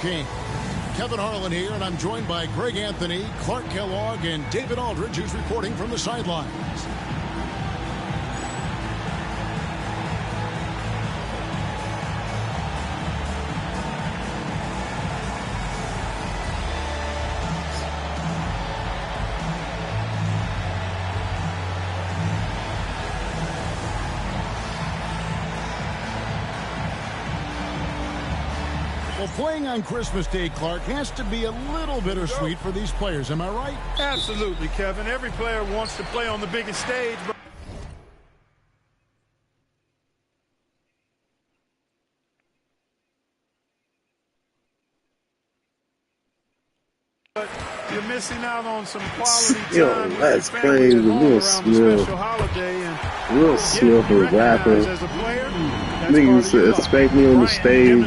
King. Kevin Harlan here, and I'm joined by Greg Anthony, Clark Kellogg, and David Aldridge, who's reporting from the sidelines. Playing on Christmas Day, Clark, has to be a little bittersweet for these players. Am I right? Absolutely, Kevin. Every player wants to play on the biggest stage. But you're missing out on some quality time. Yo, that's crazy. Will Smith. Will Smith is rapping. Niggas expect me on the stage.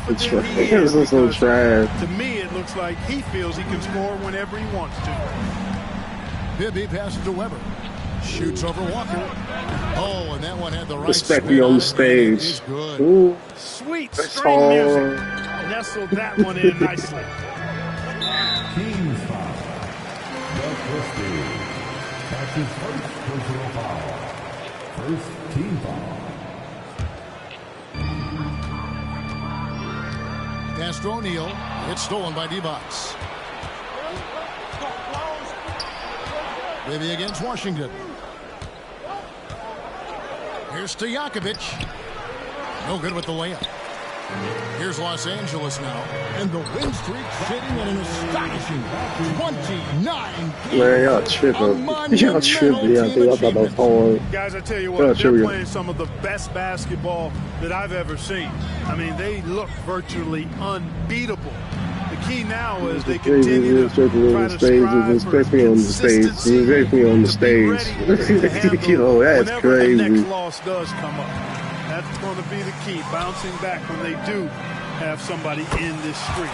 It's so trash. To me, it looks like he feels he can score whenever he wants to. Bibby passes to Weber. Shoots over Walker. Oh, and that one had the right. Respect me on the stage. Ooh. Sweet string music. Nestled that one in nicely. Team foul. That's his first personal foul. First team foul. Pass to O'Neal. It's stolen by D-Box. Bibby against Washington. Here's Stojakovic. No good with the layup. Here's Los Angeles now. And the win streak sitting at an astonishing 29 games. Man, y'all tripping. Y'all tripping. Y'all thought that was hard. Guys, I tell you what, they're playing some of the best basketball that I've ever seen. I mean, they look virtually unbeatable. The key now is they continue to try to strive for consistency. On the stage. Yo, that's crazy. The next loss does come up. That's going to be the key, bouncing back when they do have somebody in this streak.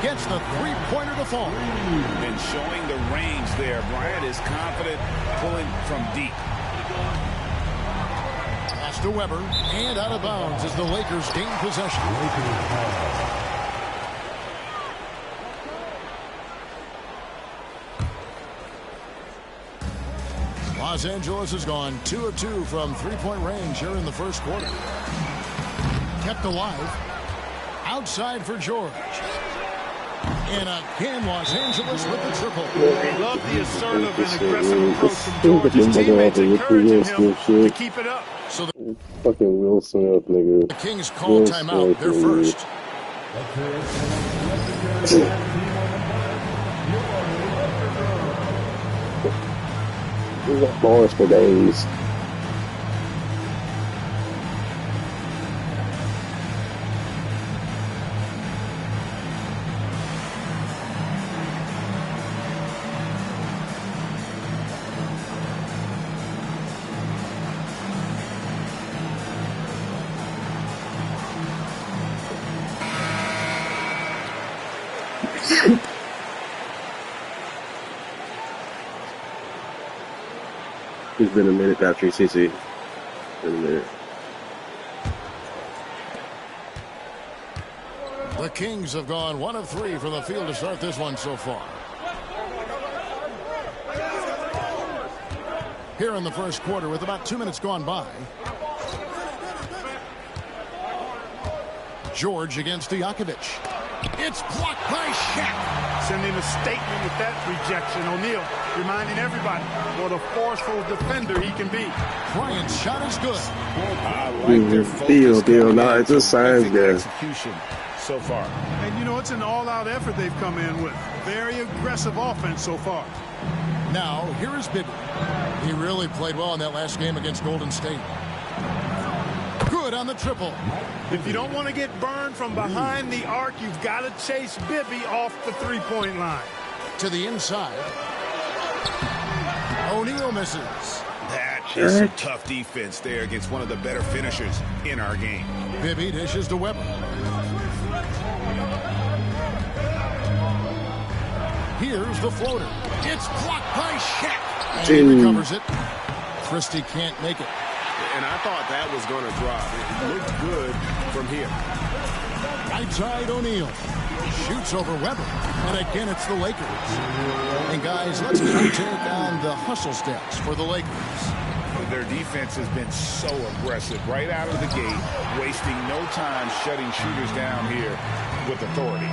Gets the three-pointer to fall. And showing the range there. Bryant is confident pulling from deep. Pass to Weber, and out of bounds as the Lakers gain possession. Los Angeles has gone 2 of 2 from three-point range here in the first quarter. Kept alive. Outside for George. And again, Los Angeles with the triple. Love the assertive and aggressive approach from George. His teammates encouraging him to keep it up. So the fucking Will Smith, nigga. The Kings call timeout. They're first. We got bars for days. It's been a minute, Patrick. It's been a minute. The Kings have gone 1 of 3 from the field to start this one so far. Here in the first quarter with about 2 minutes gone by. George against Stojakovic. It's blocked by Shaq. Sending a statement with that rejection. O'Neal reminding everybody what a forceful defender he can be. Bryant's shot is good. I like their focus. No, it's a science guy. Execution so far. And, you know, it's an all-out effort they've come in with. Very aggressive offense so far. Now, here is Bibby. He really played well in that last game against Golden State. Good on the triple. If you don't want to get burned from behind the arc, you've got to chase Bibby off the three-point line. To the inside. O'Neal misses. That is some tough defense there against one of the better finishers in our game. Bibby dishes to Weber. Here's the floater. It's blocked by Shaq. And he recovers it. Christie can't make it. And I thought that was going to drop. It looked good from here. Right side, O'Neal. Shoots over Weber. And again, it's the Lakers. And guys, let's get your take on the hustle steps for the Lakers. Their defense has been so aggressive right out of the gate, wasting no time shutting shooters down here with authority.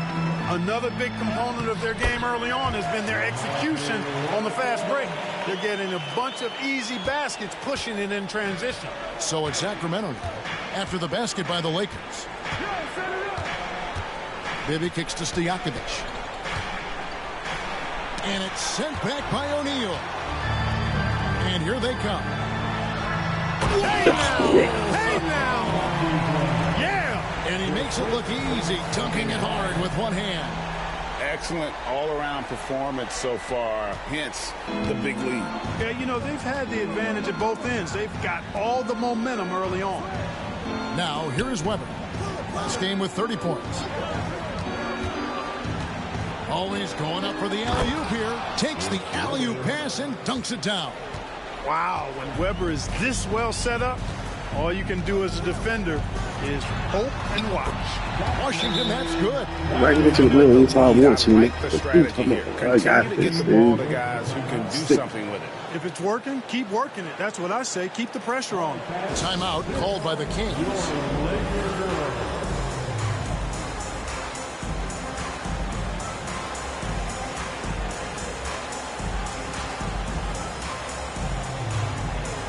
Another big component of their game early on has been their execution on the fast break. They're getting a bunch of easy baskets, pushing it in transition. So it's Sacramento after the basket by the Lakers. Bibby kicks to Stojakovic. And it's sent back by O'Neal. And here they come. Hey now! Hey now! Yeah! And he makes it look easy, dunking it hard with one hand. Excellent all-around performance so far, hence the big lead. Yeah, you know, they've had the advantage at both ends. They've got all the momentum early on. Now, here is Weber. Last game with 30 points. Always going up for the alley-oop here. Takes the alley-oop pass and dunks it down. Wow, when Weber is this well set up, all you can do as a defender is hope and watch. Washington, that's good. I can get to the middle anytime I want to. I got this, dude. Guys who can do something with it. If it's working, keep working it. That's what I say. Keep the pressure on. Timeout called by the Kings.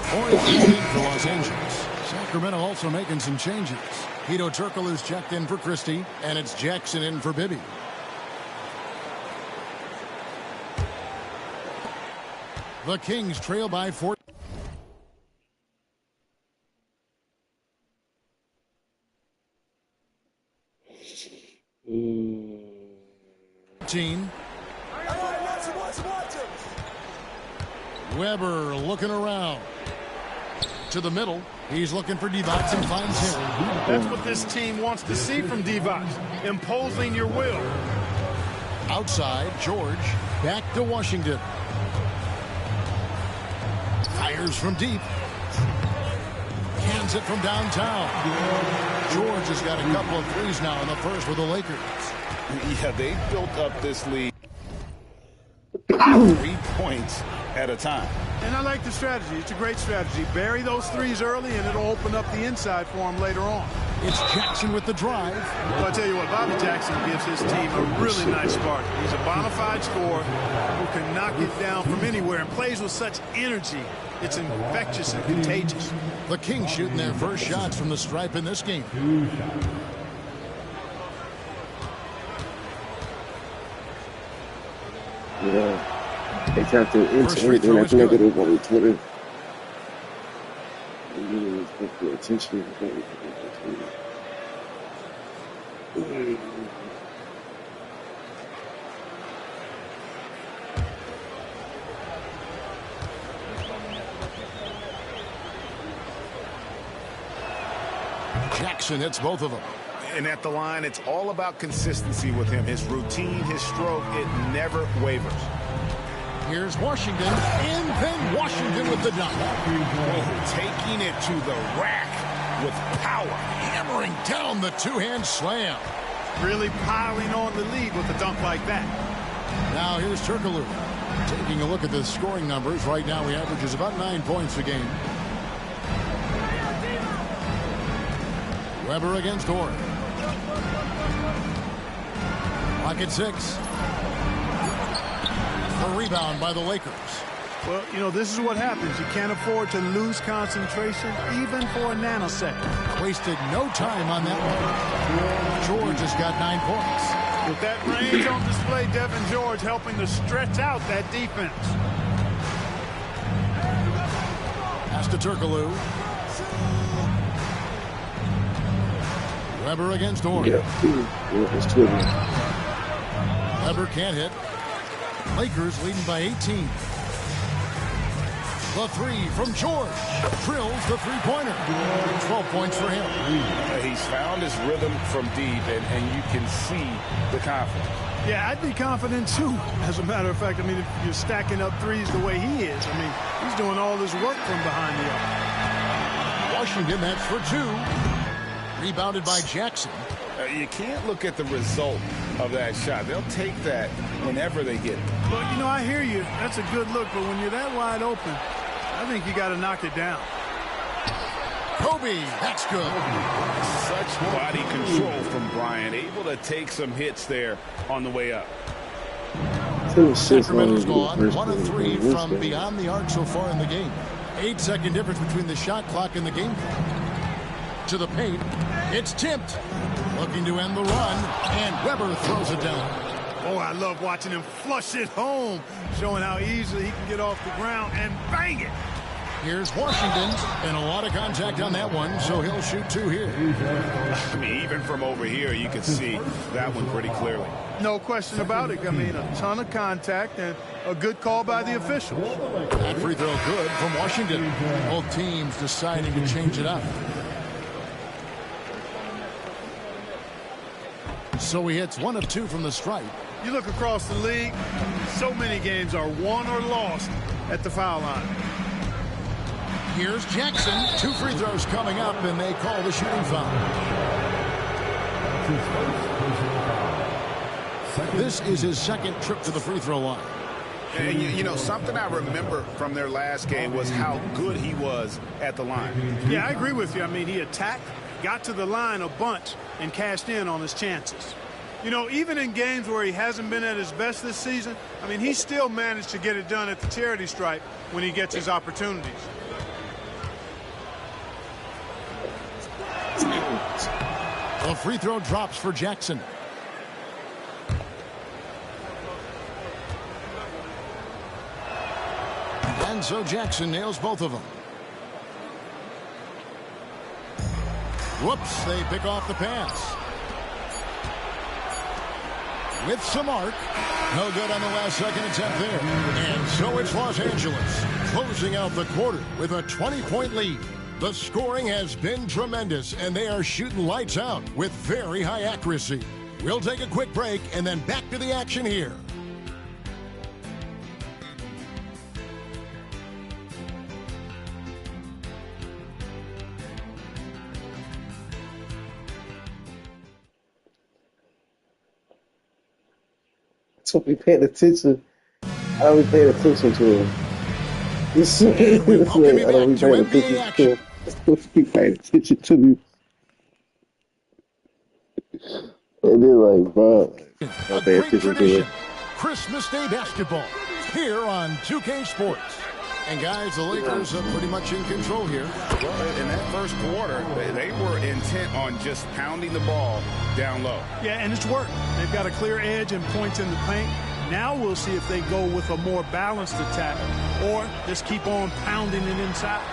For Los Angeles. Sacramento also making some changes. Hedo Turkoglu's checked in for Christie, and it's Jackson in for Bibby. The Kings trail by 4. Weber looking around. To the middle. He's looking for Divac and finds him. That's what this team wants to see from Divac. Imposing your will. Outside, George. Back to Washington. Fires from deep. Hands it from downtown. George has got a couple of threes now in the first with the Lakers. Yeah, they built up this lead 3 points at a time. And I like the strategy. It's a great strategy. Bury those threes early, and it'll open up the inside for him later on. It's Jackson with the drive. Well, I tell you what, Bobby Jackson gives his team a really nice spark. He's a bona fide scorer who can knock it down from anywhere and plays with such energy. It's infectious and contagious. The Kings shooting their first shots from the stripe in this game. Yeah. They have to insert and I think it over on Twitter. Pay attention. Jackson hits both of them. And at the line, it's all about consistency with him. His routine, his stroke, it never wavers. Here's Washington, and then Washington with the dunk. Taking it to the rack with power. Hammering down the two-hand slam. Really piling on the lead with a dunk like that. Now here's Turkoglu. Taking a look at the scoring numbers. Right now he averages about 9 points a game. Weber against Orr. Clock at 6. A rebound by the Lakers. Well, you know, this is what happens. You can't afford to lose concentration even for a nanosecond. Wasted no time on that one. George has got 9 points. With that range on display, Devin George helping to stretch out that defense. Pass to Turkoglu. Weber against Orr. It's Twitter. Weber can't hit. Lakers leading by 18. The three from George. Drills the three-pointer. 12 points for him. He's found his rhythm from deep, and you can see the confidence. Yeah, I'd be confident, too. As a matter of fact, I mean, if you're stacking up threes the way he is, I mean, he's doing all this work from behind the arc. Washington, that's for 2. Rebounded by Jackson. You can't look at the result of that shot. They'll take that whenever they get it. Well, you know, I hear you. That's a good look, but when you're that wide open, I think you got to knock it down. Kobe, that's good. Such body control from Bryant, able to take some hits there on the way up. Sacramento's gone 1 of 3 from beyond the arc so far in the game. 8-second difference between the shot clock and the game clock. To the paint, it's tipped. Looking to end the run, and Weber throws it down. Oh, I love watching him flush it home, showing how easily he can get off the ground and bang it. Here's Washington, and a lot of contact on that one, so he'll shoot 2 here. I mean, even from over here, you can see that one pretty clearly. No question about it. I mean, a ton of contact and a good call by the officials. That free throw good from Washington. Both teams deciding to change it up. So he hits 1 of 2 from the stripe. You look across the league, so many games are won or lost at the foul line. Here's Jackson. 2 free throws coming up, and they call the shooting foul. This is his second trip to the free throw line. And you know, something I remember from their last game was how good he was at the line. Yeah, I agree with you. I mean, he attacked, got to the line a bunch, and cashed in on his chances. You know, even in games where he hasn't been at his best this season, I mean, he still managed to get it done at the charity stripe when he gets his opportunities. The free throw drops for Jackson. And so Jackson nails both of them. Whoops, they pick off the pass. With some arc. No good on the last second attempt there. And so it's Los Angeles closing out the quarter with a 20-point lead. The scoring has been tremendous, and they are shooting lights out with very high accuracy. We'll take a quick break and then back to the action here. So we paying attention. I don't be paying attention to him. This I don't be paying attention to him. Be paying attention to me. And they're like, bro, A great tradition. Christmas Day basketball here on 2K Sports. And guys, the Lakers are pretty much in control here. Well, in that first quarter, they were intent on just pounding the ball down low. Yeah, and it's worked. They've got a clear edge and points in the paint. Now we'll see if they go with a more balanced attack or just keep on pounding it inside.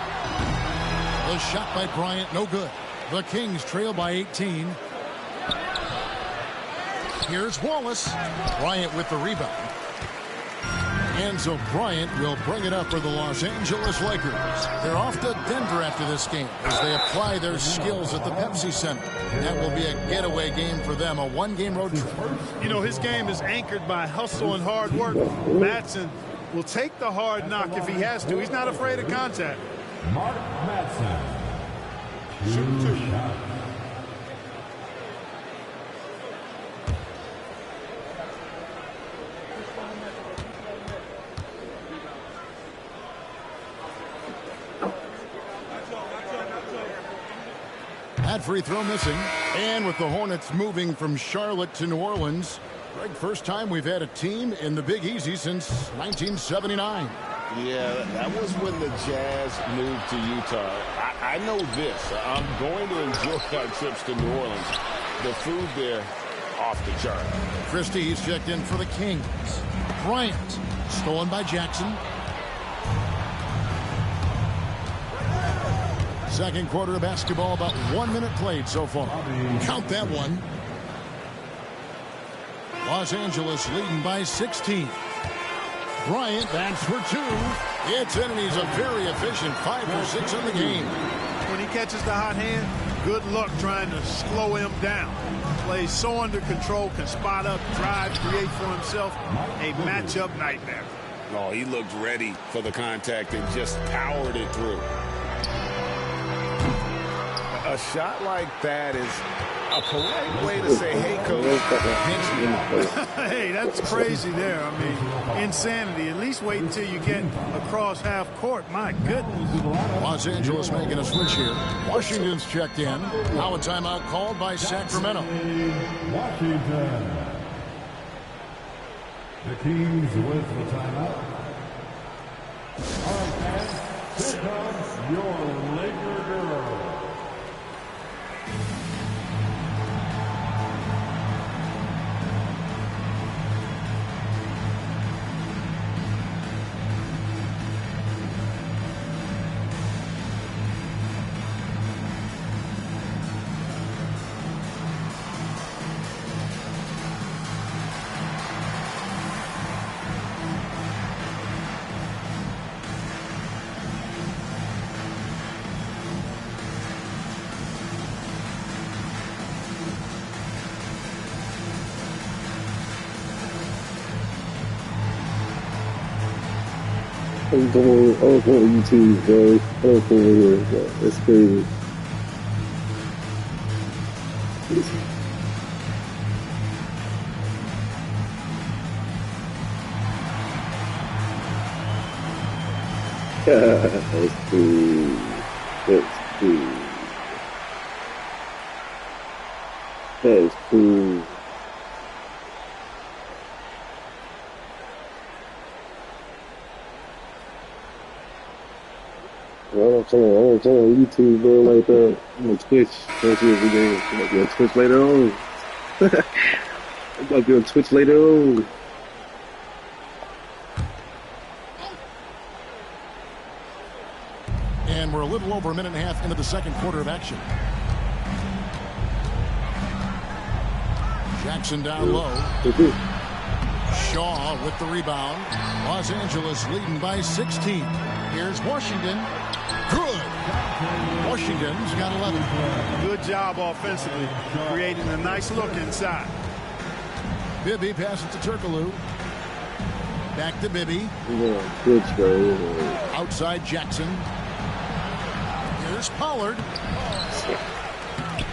The shot by Bryant, no good. The Kings trail by 18. Here's Wallace. Bryant with the rebound. And so Bryant will bring it up for the Los Angeles Lakers. They're off to Denver after this game as they apply their skills at the Pepsi Center. That will be a getaway game for them, a 1-game road trip. You know, his game is anchored by hustle and hard work. Madsen will take the hard knock if he has to. He's not afraid of contact. Mark Madsen. Shoot 2. That free throw missing. And with the Hornets moving from Charlotte to New Orleans, Greg, first time we've had a team in the Big Easy since 1979. Yeah, that was when the Jazz moved to Utah. I know this. I'm going to enjoy our trips to New Orleans. The food there, off the chart. Christie's checked in for the Kings. Bryant, stolen by Jackson. Second quarter of basketball, about 1 minute played so far. Count that one. Los Angeles leading by 16. Bryant, that's for 2. It's in, and he's a very efficient 5 for 6 in the game. When he catches the hot hand, good luck trying to slow him down. Plays so under control, can spot up, drive, create for himself a matchup nightmare. Oh, he looked ready for the contact and just powered it through. A shot like that is A polite way to say, hey, coach. Hey, that's crazy there. I mean, insanity. At least wait until you get across half court. My goodness. Los Angeles making a switch here. Washington's checked in. Now a timeout called by Sacramento. Washington. The Kings with the timeout. All right, fans, here comes your Laker girl. I'm going on YouTube, bro. I'm over here, bro. That's crazy. That's cool. That's cool. That's cool. I'm on YouTube, bro, like that. I'm on Twitch. Don't see every day. I'm gonna be on Twitch later on. I'm gonna be on Twitch later on. And we're a little over a minute and a half into the second quarter of action. Jackson down low. Shaw with the rebound. Los Angeles leading by 16. Here's Washington. Good. Washington's got 11. Good job offensively, creating a nice look inside. Bibby passes to Turkoglu. Back to Bibby. Good throw. Outside Jackson. Here's Pollard.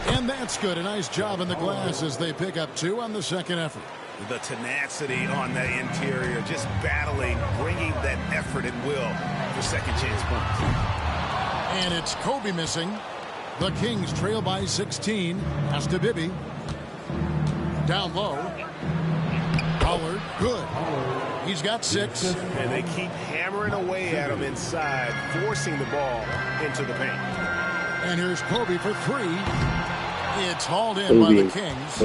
And that's good. A nice job in the glass as they pick up 2 on the second effort. The tenacity on the interior, just battling, bringing that effort and will for second chance points. And it's Kobe missing. The Kings trail by 16. Pass to Bibby. Down low. Pollard, good. He's got 6. And they keep hammering away at him inside, forcing the ball into the paint. And here's Kobe for 3. It's hauled in by the Kings.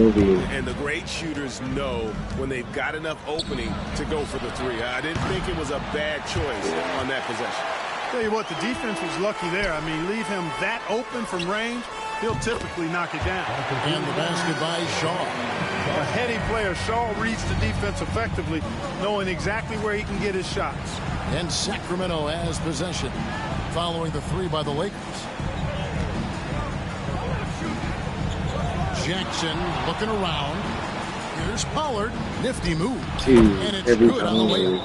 And the great shooters know when they've got enough opening to go for the 3. I didn't think it was a bad choice on that possession. Tell you what, the defense was lucky there. I mean, leave him that open from range, he'll typically knock it down. And the basket by Shaw. A heady player, Shaw reads the defense effectively, knowing exactly where he can get his shots. And Sacramento has possession, following the 3 by the Lakers. Jackson looking around. Here's Pollard. Nifty move. And it's good on the way.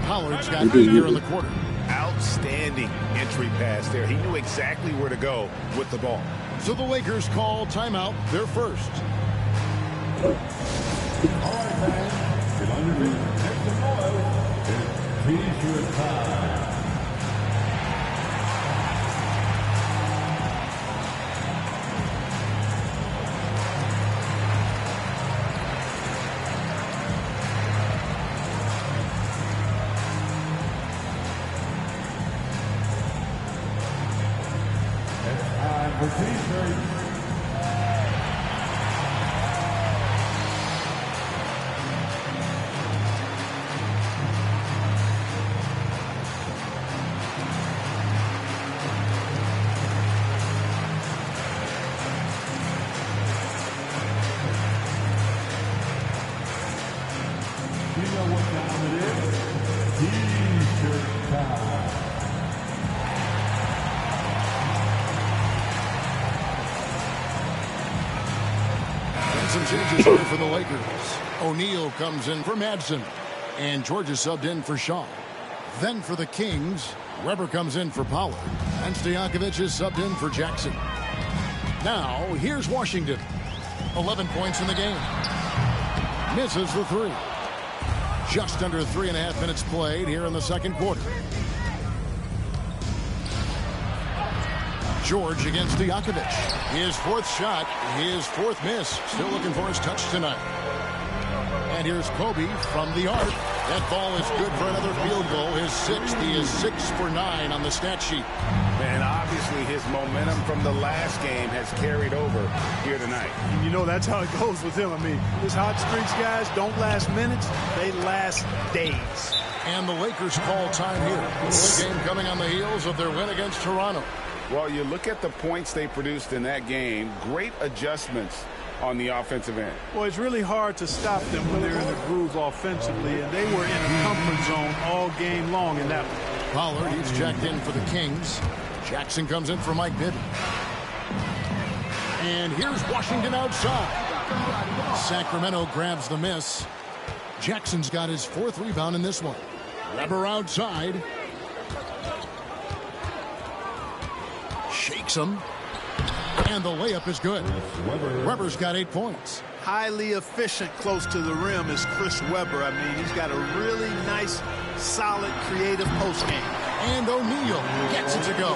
Pollard's got 8 here in the quarter. Outstanding entry pass there. He knew exactly where to go with the ball. So the Lakers call timeout, their first. All right, fans. Get underneath. Make some noise. It's T-shirt time. For T-shirt. You know what time it is? T-shirt time. Some changes here for the Lakers. O'Neal comes in for Madsen. And George is subbed in for Shaw. Then for the Kings, Weber comes in for Pollard. And Stojakovic is subbed in for Jackson. Now, here's Washington. 11 points in the game. Misses the three. Just under 3.5 minutes played here in the second quarter. George against Stojakovic. His fourth shot, his fourth miss. Still looking for his touch tonight. And here's Kobe from the arc. That ball is good for another field goal. His sixth. He is 6 for 9 on the stat sheet. Man, obviously his momentum from the last game has carried over here tonight. And you know, that's how it goes with him. I mean, his hot streaks, guys, don't last minutes. They last days. And the Lakers call time here. This game coming on the heels of their win against Toronto. Well, you look at the points they produced in that game. Great adjustments on the offensive end. Well, it's really hard to stop them when they're in the groove offensively, and they were in a comfort zone all game long in that one. Pollard, he's checked in for the Kings. Jackson comes in for Mike Bibby. And here's Washington outside. Sacramento grabs the miss. Jackson's got his fourth rebound in this one. Weber outside. Shakes him. And the layup is good. Weber's got 8 points. Highly efficient close to the rim is Chris Webber. I mean, he's got a really nice, solid, creative post game. And O'Neal gets it to go.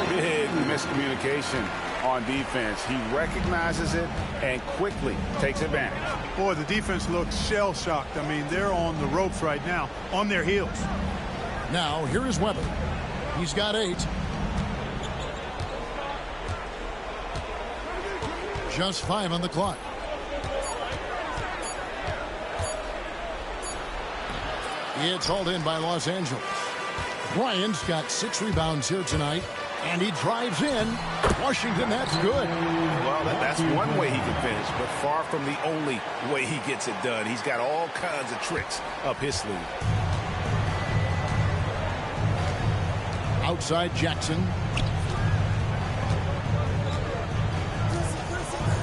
Big miscommunication on defense. He recognizes it and quickly takes advantage. Boy, the defense looks shell-shocked. I mean, they're on the ropes right now, on their heels. Now, here is Webber. He's got 8. Just 5 on the clock. It's hauled in by Los Angeles. Bryant's got 6 rebounds here tonight, and he drives in. Washington, that's good. Well, that's one way he can finish, but far from the only way he gets it done. He's got all kinds of tricks up his sleeve. Outside Jackson.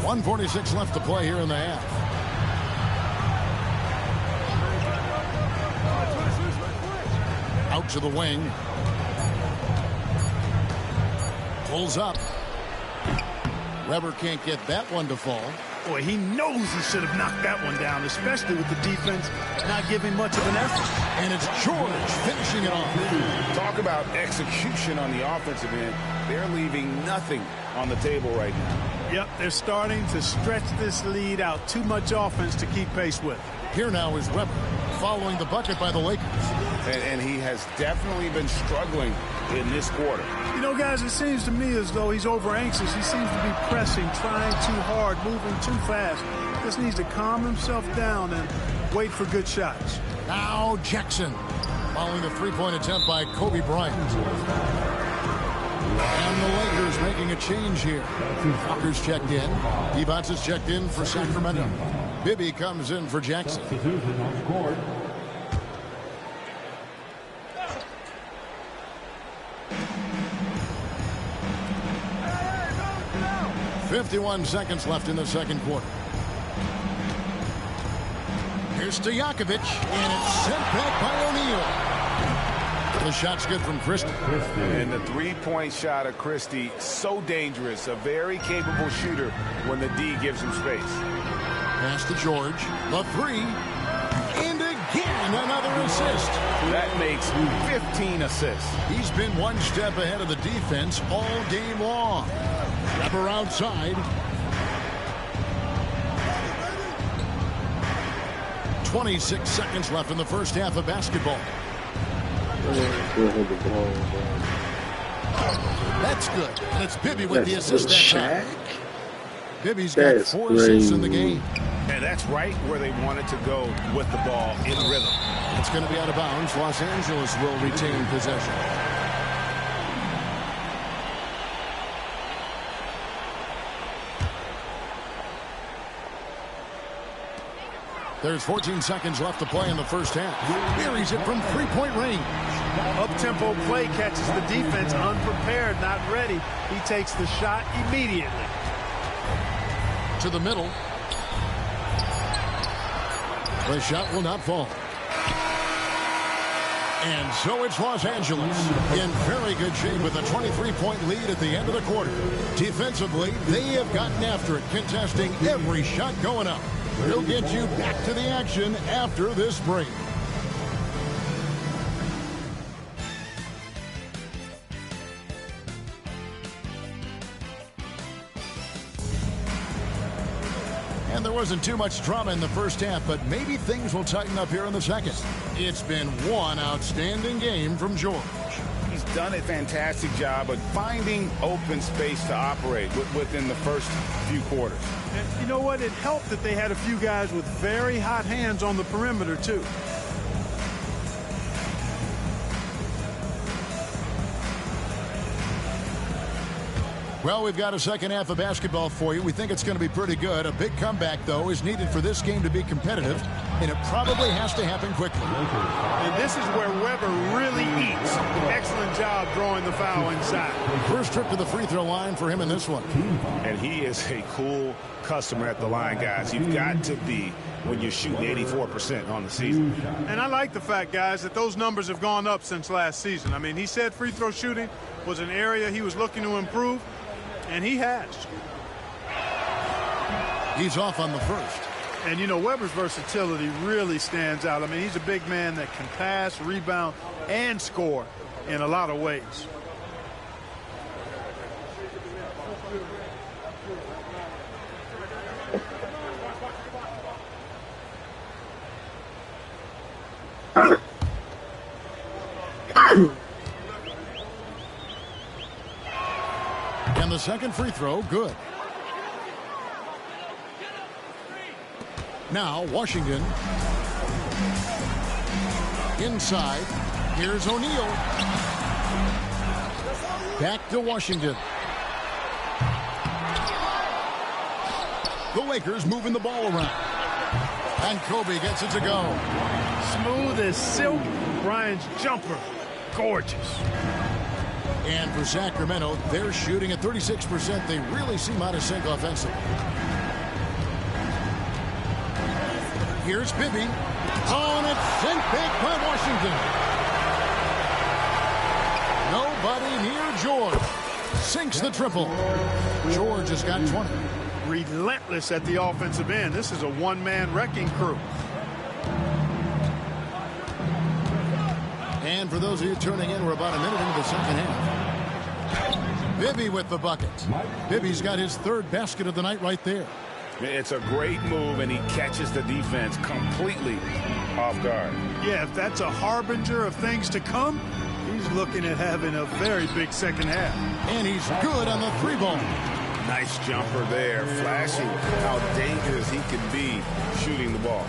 1:46 left to play here in the half. Out to the wing. Pulls up. Weber can't get that one to fall. Boy, he knows he should have knocked that one down, especially with the defense not giving much of an effort. And it's George finishing it off. Talk about execution on the offensive end. They're leaving nothing on the table right now. Yep, they're starting to stretch this lead out. Too much offense to keep pace with. Here now is Weber following the bucket by the Lakers. And he has definitely been struggling in this quarter. You know, guys, it seems to me as though he's over anxious. He seems to be pressing, trying too hard, moving too fast. Just needs to calm himself down and wait for good shots. Now Jackson following the three-point attempt by Kobe Bryant. And the Lakers making a change here. Walker's checked in. Evans is checked in for Sacramento. Bibby comes in for Jackson. 51 seconds left in the second quarter. Here's Stojakovic, and it's sent back by O'Neal. The shot's good from Christie. And the three-point shot of Christie, so dangerous. A very capable shooter when the D gives him space. Pass to George. The three. And again, another assist. That makes 15 assists. He's been one step ahead of the defense all game long. Weber outside. 26 seconds left in the first half of basketball. That's good. And it's Bibby with the assist that time. Bibby's got 4 assists in the game. And that's right where they wanted to go with the ball in rhythm. It's going to be out of bounds. Los Angeles will retain possession. There's 14 seconds left to play in the first half. Buries it from three-point range. Up-tempo play catches the defense unprepared, not ready. He takes the shot immediately. To the middle. The shot will not fall. And so it's Los Angeles in very good shape with a 23-point lead at the end of the quarter. Defensively, they have gotten after it, contesting every shot going up. We'll get you back to the action after this break. And there wasn't too much drama in the first half, but maybe things will tighten up here in the second. It's been one outstanding game from George. He's done a fantastic job of finding open space to operate within the first few quarters. And you know what? It helped that they had a few guys with very hot hands on the perimeter, too. Well, we've got a second half of basketball for you. We think it's going to be pretty good. A big comeback, though, is needed for this game to be competitive, and it probably has to happen quickly. And this is where Weber really eats. Excellent job drawing the foul inside. First trip to the free throw line for him in this one. And he is a cool customer at the line, guys. You've got to be when you're shooting 84% on the season. And I like the fact, guys, that those numbers have gone up since last season. I mean, he said free throw shooting was an area he was looking to improve. And he has. He's off on the first. And, you know, Weber's versatility really stands out. I mean, he's a big man that can pass, rebound, and score in a lot of ways. And the second free throw, good. Now, Washington. Inside. Here's O'Neal. Back to Washington. The Lakers moving the ball around. And Kobe gets it to go. Smooth as silk. Bryant's jumper. Gorgeous. And for Sacramento, they're shooting at 36%. They really seem out of sync offensively. Here's Bibby. Oh, and it's sent back by Washington. Nobody near George. Sinks the triple. George has got 20. Relentless at the offensive end. This is a one-man wrecking crew. And for those of you tuning in, we're about a minute into the second half. Bibby with the bucket. Bibby's got his third basket of the night right there. It's a great move, and he catches the defense completely off guard. Yeah, if that's a harbinger of things to come, he's looking at having a very big second half. And he's good on the three ball. Nice jumper there, flashing how dangerous he can be shooting the ball.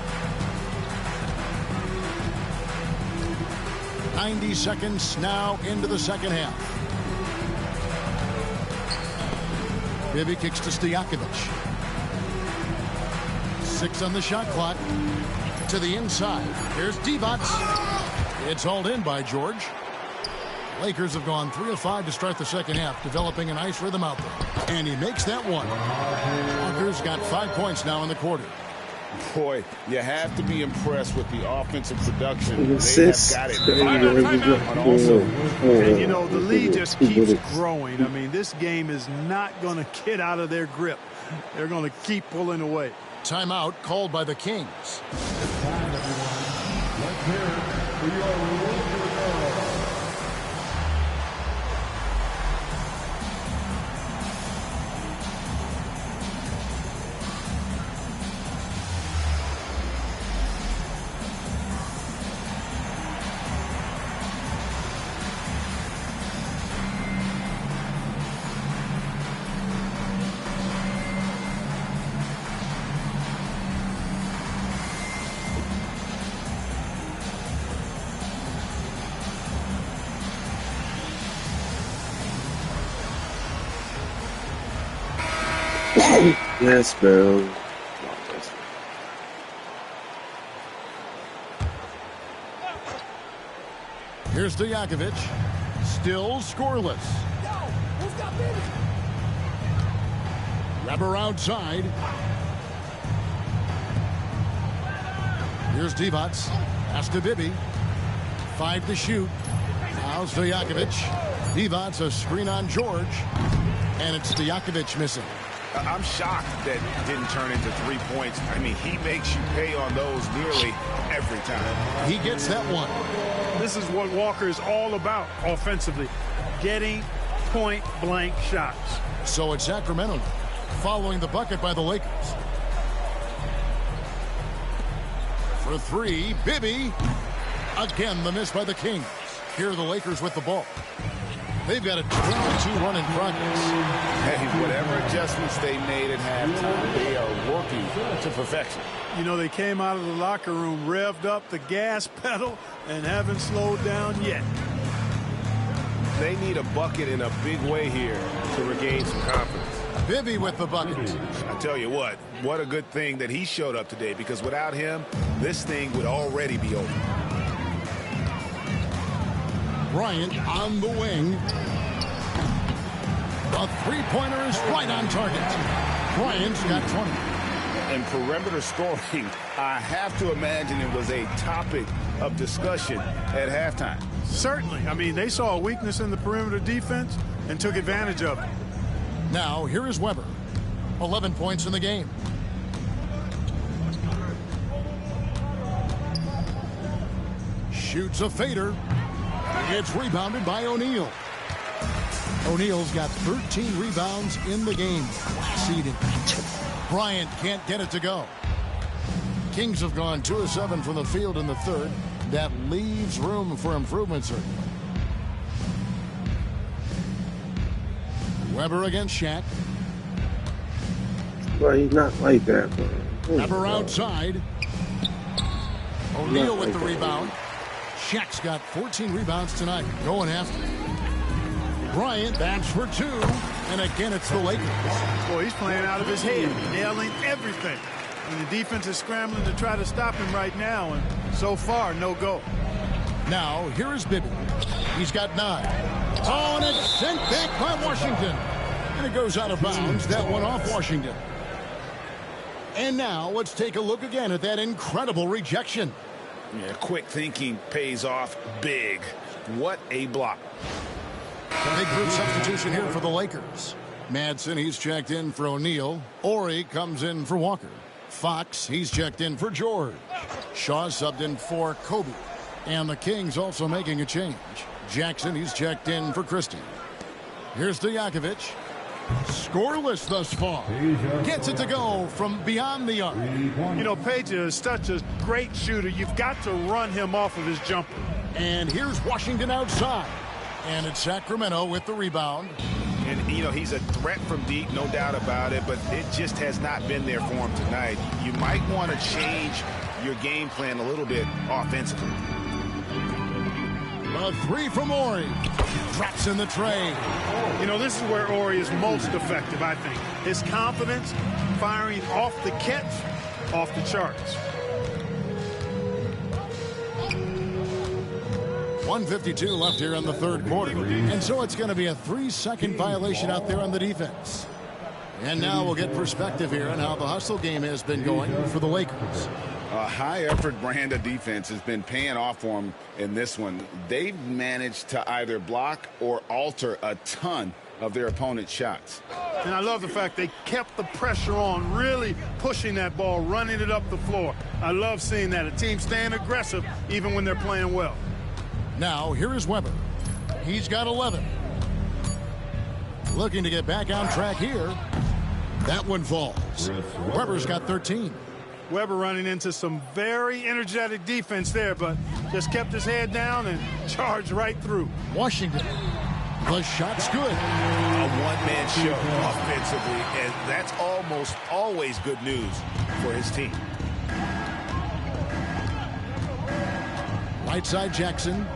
90 seconds now into the second half. Bibby kicks to Stojakovic. 6 on the shot clock. To the inside. Here's Divac. It's hauled in by George. Lakers have gone 3 of 5 to start the second half, developing a nice rhythm out there. And he makes that one. Walker's got 5 points now in the quarter. Boy, you have to be impressed with the offensive production. They Assists. have got it. And, you know, the lead just keeps growing. I mean, this game is not going to get out of their grip. They're going to keep pulling away. Timeout called by the Kings. It's time, everyone. Let's hear it for your Lakers. Yes, bro. Here's Stojakovic. Still scoreless. Grabber outside. Here's Divac. Pass to Bibby. 5 to shoot. Now Stojakovic. Divac a screen on George. And it's Stojakovic missing. I'm shocked that didn't turn into 3 points. I mean, he makes you pay on those nearly every time. He gets that one. This is what Walker is all about offensively. Getting point-blank shots. So it's Sacramento following the bucket by the Lakers. For 3, Bibby. Again, the miss by the Kings. Here are the Lakers with the ball. They've got a 22 run in progress. Hey, whatever adjustments they made at halftime, they are working to perfection. You know, they came out of the locker room, revved up the gas pedal, and haven't slowed down yet. They need a bucket in a big way here to regain some confidence. Bibby with the bucket. I tell you what a good thing that he showed up today, because without him, this thing would already be over. Bryant on the wing. The three-pointer is right on target. Bryant's got 20. And perimeter scoring, I have to imagine it was a topic of discussion at halftime. Certainly. I mean, they saw a weakness in the perimeter defense and took advantage of it. Now, here is Weber. 11 points in the game. Shoots a fader. It's rebounded by O'Neal. O'Neal's got 13 rebounds in the game. Seeded. Bryant can't get it to go. Kings have gone 2 of 7 from the field in the third. That leaves room for improvement, sir. Weber against Shaq. Well, he's not like that, bro. Weber outside. O'Neal with the rebound. Shaq's got 14 rebounds tonight. Going after. Bryant, that's for 2. And again, it's the Lakers. Boy, he's playing out of his head, nailing everything. And the defense is scrambling to try to stop him right now. And so far, no go. Now, here is Bibby. He's got 9. Oh, and it's sent back by Washington. And it goes out of bounds. That one off Washington. And now, let's take a look again at that incredible rejection. Yeah, quick thinking pays off big. What a block. A big group substitution here for the Lakers. Madsen, he's checked in for O'Neal. Ori comes in for Walker. Fox, he's checked in for George. Shaw subbed in for Kobe. And the Kings also making a change. Jackson, he's checked in for Christie. Here's Stojakovic. Scoreless thus far. Gets it to go from beyond the arc. You know, Page is such a great shooter. You've got to run him off of his jumper. And here's Washington outside. And it's Sacramento with the rebound. And, you know, he's a threat from deep, no doubt about it, but it just has not been there for him tonight. You might want to change your game plan a little bit offensively. A 3 from Ori. Drops in the tray. You know, this is where Ori is most effective, I think. His confidence, firing off the catch, off the charts. 1:52 left here in the third quarter. And so it's going to be a 3-second violation out there on the defense. And now we'll get perspective here on how the hustle game has been going for the Lakers. A high-effort brand of defense has been paying off for them in this one. They've managed to either block or alter a ton of their opponent's shots. And I love the fact they kept the pressure on, really pushing that ball, running it up the floor. I love seeing that. A team staying aggressive even when they're playing well. Now, here is Weber. He's got 11. Looking to get back on track here. That one falls. Weber's got 13. Weber running into some very energetic defense there, but just kept his head down and charged right through. Washington. The shot's good. A one-man show offensively, and that's almost always good news for his team. Right side Jackson.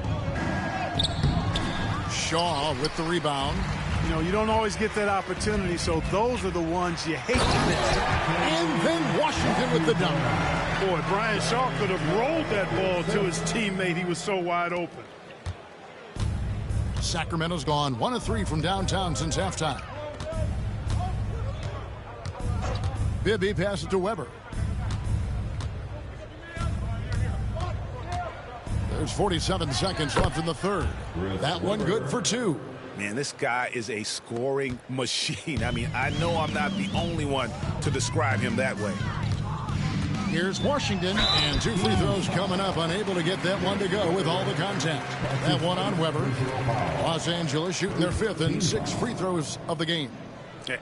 Shaw with the rebound. You know, you don't always get that opportunity, so those are the ones you hate to miss. And then Washington with the dunk. Boy, Brian Shaw could have rolled that ball to his teammate. He was so wide open. Sacramento's gone 1 of 3 from downtown since halftime. Bibby passes to Weber. There's 47 seconds left in the third. That one good for 2. Man, this guy is a scoring machine. I mean, I know I'm not the only one to describe him that way. Here's Washington, and 2 free throws coming up, unable to get that one to go with all the contact. That one on Weber. Los Angeles shooting their 5th and 6th free throws of the game.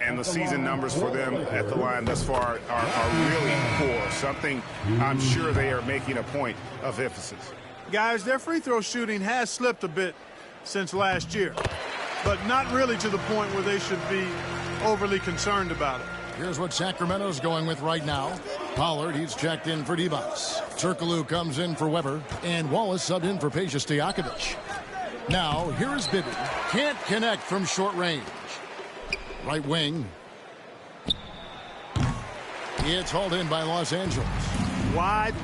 And the season numbers for them at the line thus far are really poor. Something I'm sure they are making a point of emphasis. Guys, their free throw shooting has slipped a bit since last year, but not really to the point where they should be overly concerned about it. Here's what Sacramento's going with right now. Pollard, he's checked in for Divas. Turkoglu comes in for Weber, and Wallace subbed in for Peja Stojakovic. Now, here is Bibby. Can't connect from short range. Right wing. It's hauled in by Los Angeles. Wide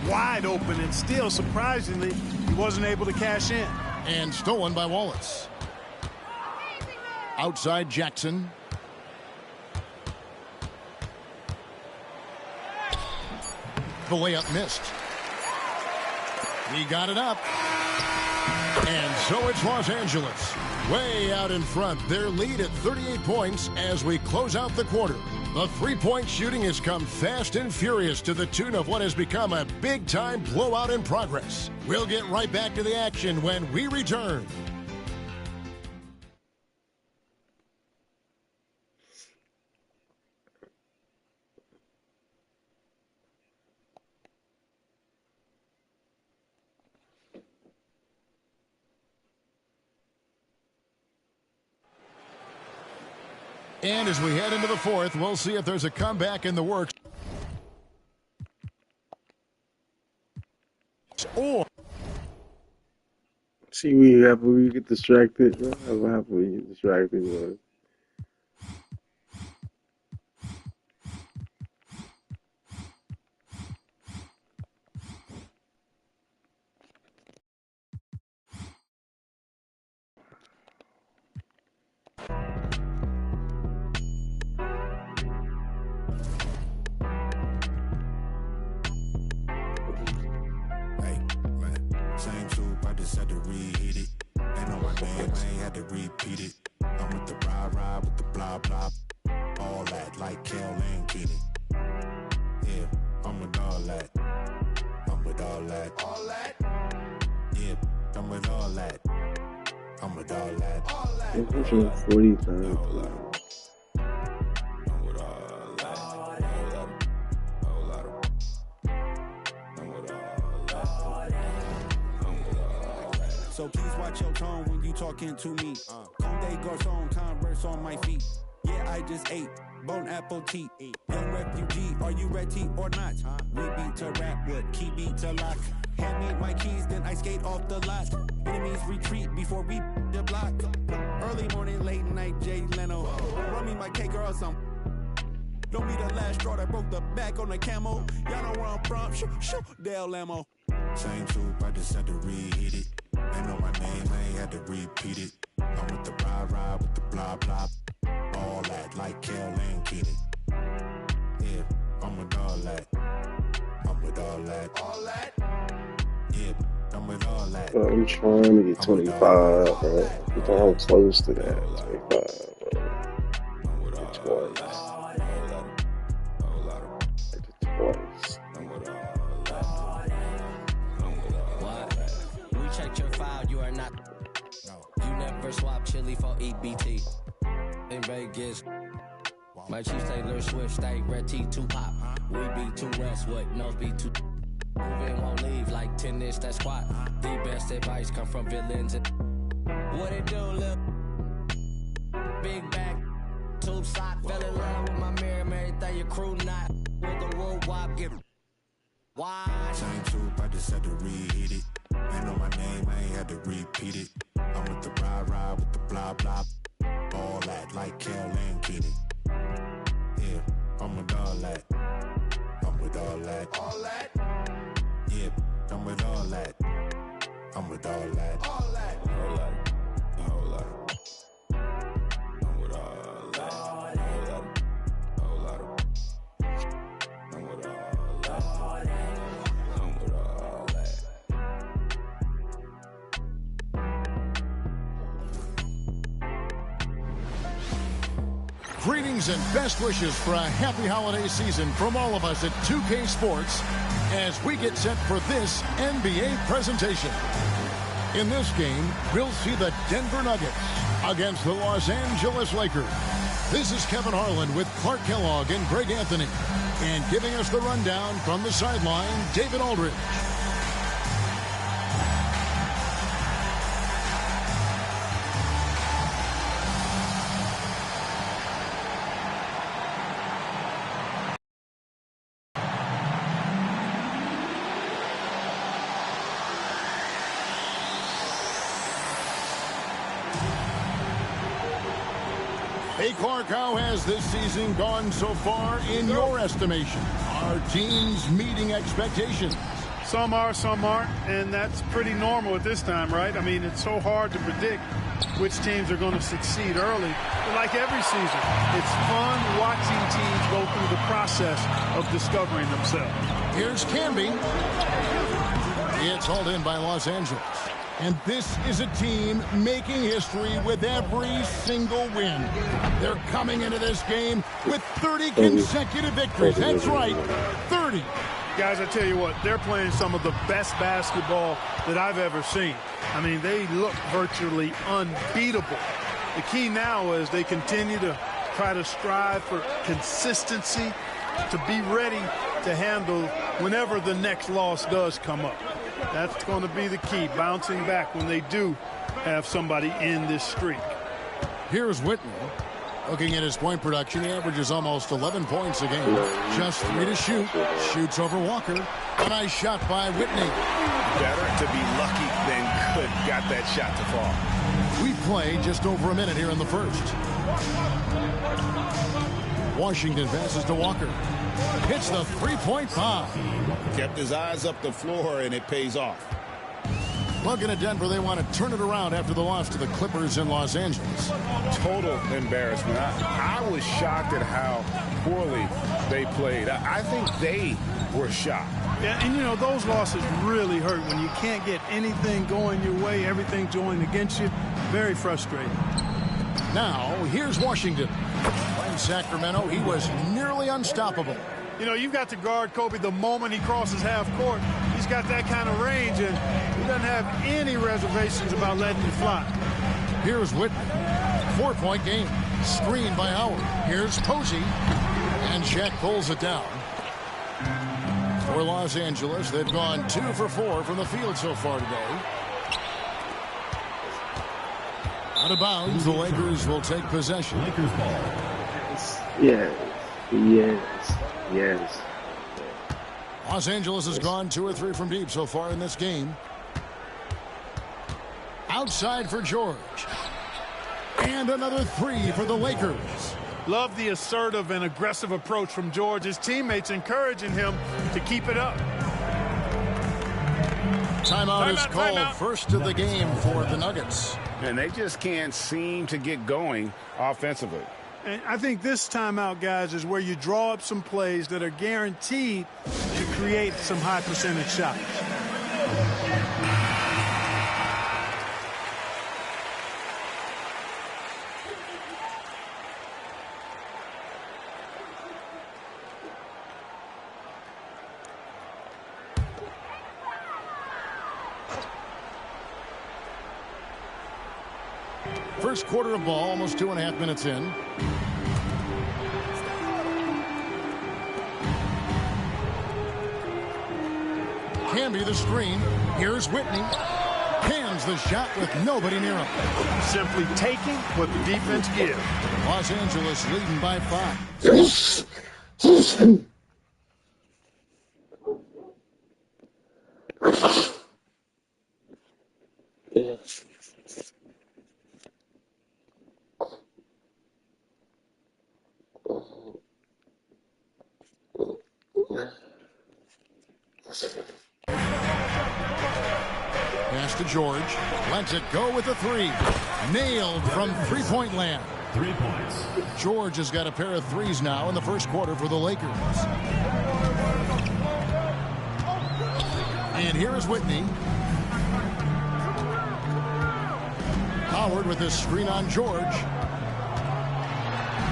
open, and still, surprisingly, he wasn't able to cash in. And stolen by Wallace. Outside Jackson. The layup missed. He got it up. And so it's Los Angeles. Way out in front. Their lead at 38 points as we close out the quarter. The three-point shooting has come fast and furious to the tune of what has become a big-time blowout in progress. We'll get right back to the action when we return. And as we head into the fourth, we'll see if there's a comeback in the works. Or see, we happen we get distracted. What happens when you get distracted? Man? Same soup, I just had to reheat it. Ain't on my name, I ain't had to repeat it. I'm with the ride with the blah blah. All that like Kel and Keaton. Yeah, I'm with all that. I'm with all that. All that? Yeah, I'm with all that. I'm with all that. All that. 140 times. So please watch your tone when you talking to me. Conde Garçon, Converse on my feet. Yeah, I just ate bone apple tea. Young refugee, are you ready or not? We beat to rap with key beat to lock. Hand me my keys, then I skate off the lot. Enemies retreat before we the block. Early morning, late night, Jay Leno. Run me my cake or some. Don't be the last straw that broke the back on the camel. Y'all know where I'm from. Shoo, Dale Lamo. Same soup, I just had to reheat it. Ain't know my name, I ain't had to repeat it. I'm with the ride with the blah blah. All that like Kel and Keaton. Yeah, I'm with all that. I'm with all that. All that? Yeah, I'm with all that. But I'm trying to get 25, bro. I'm close to that. 25, bro. Get twice. Twice. Check your file, you are not. You never swap chili for EBT. In Vegas, my chief Taylor Swift, stay red T too pop. We be too rest, what nose be too. Moving won't leave like tennis, that squat. The best advice come from villains. What it do, lil? Big back, tube sock, fell in love with my mirror, everything your crew not. With the wood wop, get. Why? Same soup, I just had to reheat it. Ain't know my name, I ain't had to repeat it. I'm with the ride with the blah blah. All that like Kel and Keaton. Yeah, I'm with all that. I'm with all that. All that? Yeah, I'm with all that. I'm with all that. All that. All that. All that. I'm with all that. All that. All that. I'm with all that. I'm with all that. Greetings and best wishes for a happy holiday season from all of us at 2K Sports as we get set for this NBA presentation. In this game, we'll see the Denver Nuggets against the Los Angeles Lakers. This is Kevin Harlan with Clark Kellogg and Greg Anthony. And giving us the rundown from the sideline, David Aldridge. Hey, Clark, how has this season gone so far in your estimation? Are teams meeting expectations? Some are, some aren't, and that's pretty normal at this time, right? I mean, it's so hard to predict which teams are going to succeed early. But like every season, it's fun watching teams go through the process of discovering themselves. Here's Camby. It's hauled in by Los Angeles. And this is a team making history with every single win. They're coming into this game with 30 consecutive victories. That's right, 30. Guys, I tell you what, they're playing some of the best basketball that I've ever seen. I mean, they look virtually unbeatable. The key now is they continue to try to strive for consistency, to be ready to handle whenever the next loss does come up. That's going to be the key, bouncing back when they do have somebody in this streak. Here's Whitney. Looking at his point production, he averages almost 11 points a game. Just 3 to shoot. Shoots over Walker. A nice shot by Whitney. Better to be lucky than good. Got that shot to fall. We play just over a minute here in the first. Washington passes to Walker. Hits the three-point bomb. Kept his eyes up the floor, and it pays off. Looking at Denver, they want to turn it around after the loss to the Clippers in Los Angeles. Total embarrassment. I was shocked at how poorly they played. I think they were shocked. Yeah, and, you know, those losses really hurt when you can't get anything going your way, everything's going against you. Very frustrating. Now, here's Washington. In Sacramento, he was nearly unstoppable. You know, you've got to guard Kobe the moment he crosses half court. He's got that kind of range, and he doesn't have any reservations about letting it fly. Here's Whitney. 4-point game. Screen by Howard. Here's Posey. And Shaq pulls it down. For Los Angeles, they've gone 2 for 4 from the field so far today. Out of bounds, the Lakers will take possession. Lakers ball. Yes. Los Angeles has gone 2 or 3 from deep so far in this game. Outside for George. And another 3 for the Lakers. Love the assertive and aggressive approach from George. His teammates encouraging him to keep it up. Timeout is called. First of the game for the Nuggets. And they just can't seem to get going offensively. And I think this timeout, guys, is where you draw up some plays that are guaranteed to create some high percentage shots. First quarter of ball, almost 2.5 minutes in. Camby the screen. Here's Whitney. Cans the shot with nobody near him. Simply taking what the defense gives. Los Angeles leading by 5. Pass to George. Lets it go with the 3. Nailed from three-point land. 3 points. George has got a pair of 3s now in the first quarter for the Lakers. And here is Whitney. Howard with his screen on George.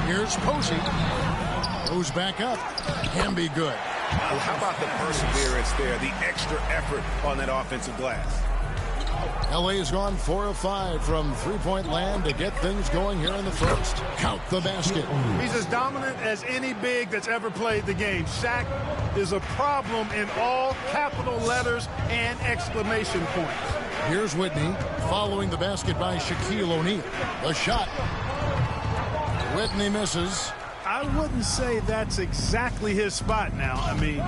Here's Posey. Goes back up. Can be good. Well, how about the perseverance there, the extra effort on that offensive glass? LA has gone 4 of 5 from three-point land to get things going here in the first. Count the basket. He's as dominant as any big that's ever played the game. Shaq is a problem in all capital letters and exclamation points. Here's Whitney following the basket by Shaquille O'Neal. The shot. Whitney misses. I wouldn't say that's exactly his spot now. I mean,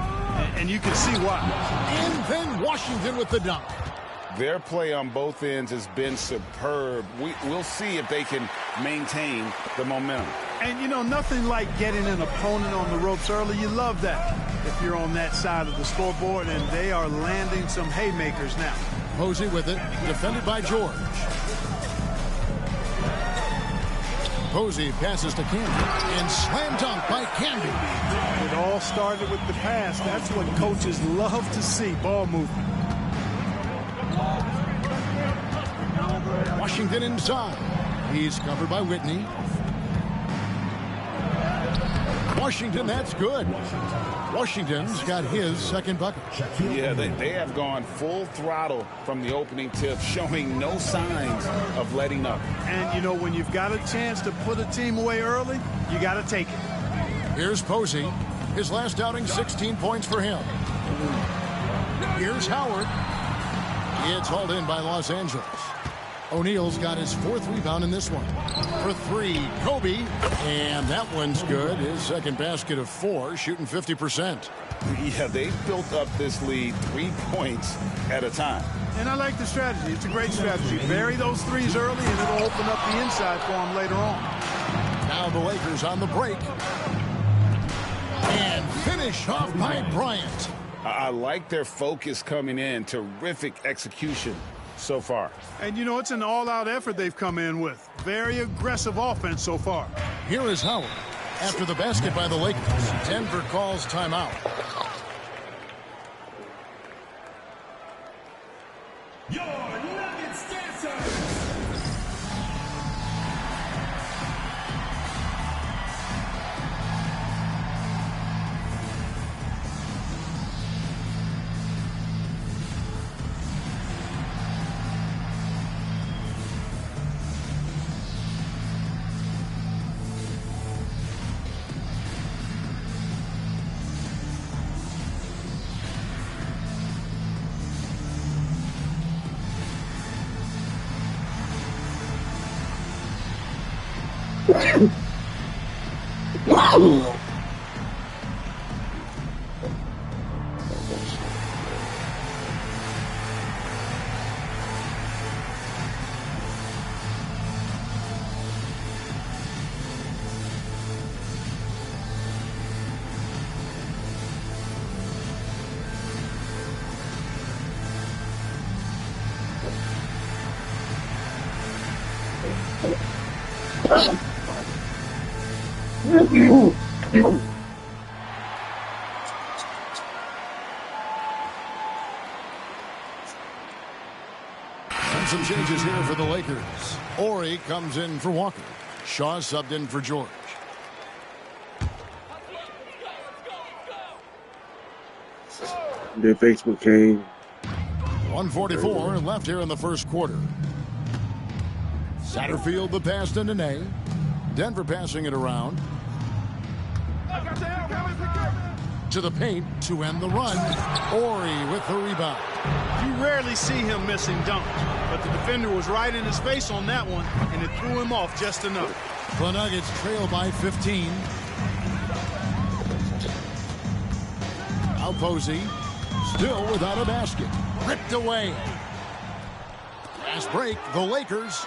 and you can see why. And then Washington with the dunk. Their play on both ends has been superb. We'll see if they can maintain the momentum. And, you know, nothing like getting an opponent on the ropes early. You love that if you're on that side of the scoreboard, and they are landing some haymakers now. Posey with it, defended by George. Posey passes to Canby, and slam dunk by Canby. It all started with the pass. That's what coaches love to see, ball movement. Washington inside. He's covered by Whitney. Washington, that's good. Washington's got his second bucket. Yeah, they have gone full throttle from the opening tip, showing no signs of letting up. And, you know, when you've got a chance to put a team away early, you got to take it. Here's Posey. His last outing, 16 points for him. Here's Howard. It's hauled in by Los Angeles. O'Neal's got his 4th rebound in this one. For 3, Kobe. And that one's good. His second basket of 4, shooting 50%. Yeah, they've built up this lead 3 points at a time. And I like the strategy. It's a great strategy. Bury those threes early, and it'll open up the inside for them later on. Now the Lakers on the break. And finish off by Bryant. I like their focus coming in. Terrific execution so far. And, you know, it's an all-out effort they've come in with. Very aggressive offense so far. Here is Howard. After the basket by the Lakers, Denver calls timeout. Your Nuggets dancers. And some changes here for the Lakers. Ori comes in for Walker. Shaw subbed in for George. Their Facebook came. 1:44 left here in the first quarter. Satterfield the pass to Nene. Denver passing it around. To the paint to end the run. Ori with the rebound. You rarely see him missing dunks, but the defender was right in his face on that one, and it threw him off just enough. The Nuggets trail by 15. Now Posey, still without a basket. Ripped away. Fast break, the Lakers.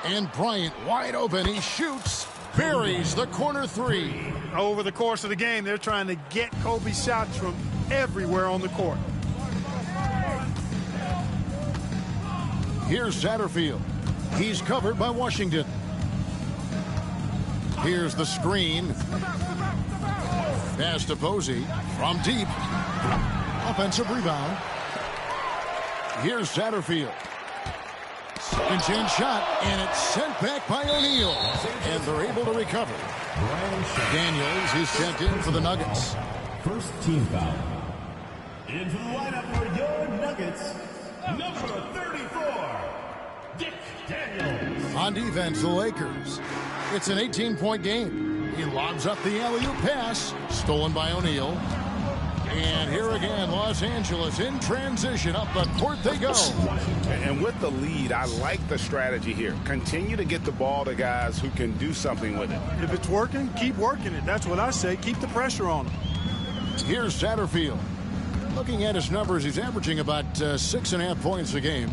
And Bryant wide open. He shoots, buries the corner 3. Over the course of the game, they're trying to get Kobe's shots from everywhere on the court. Here's Satterfield. He's covered by Washington. Here's the screen. Pass to Posey from deep. Offensive rebound. Here's Satterfield. Second chance shot, and it's sent back by O'Neal. And they're able to recover. Daniels is checked in for the Nuggets. First team foul. Into the lineup for your Nuggets, number 34, Dick Daniels. On defense, the Lakers. It's an 18-point game. He lobs up the alley-oop pass, stolen by O'Neal. And here again, Los Angeles in transition. Up the court they go. And with the lead, I like the strategy here. Continue to get the ball to guys who can do something with it. If it's working, keep working it. That's what I say. Keep the pressure on him. Here's Satterfield. Looking at his numbers, he's averaging about 6.5 points a game.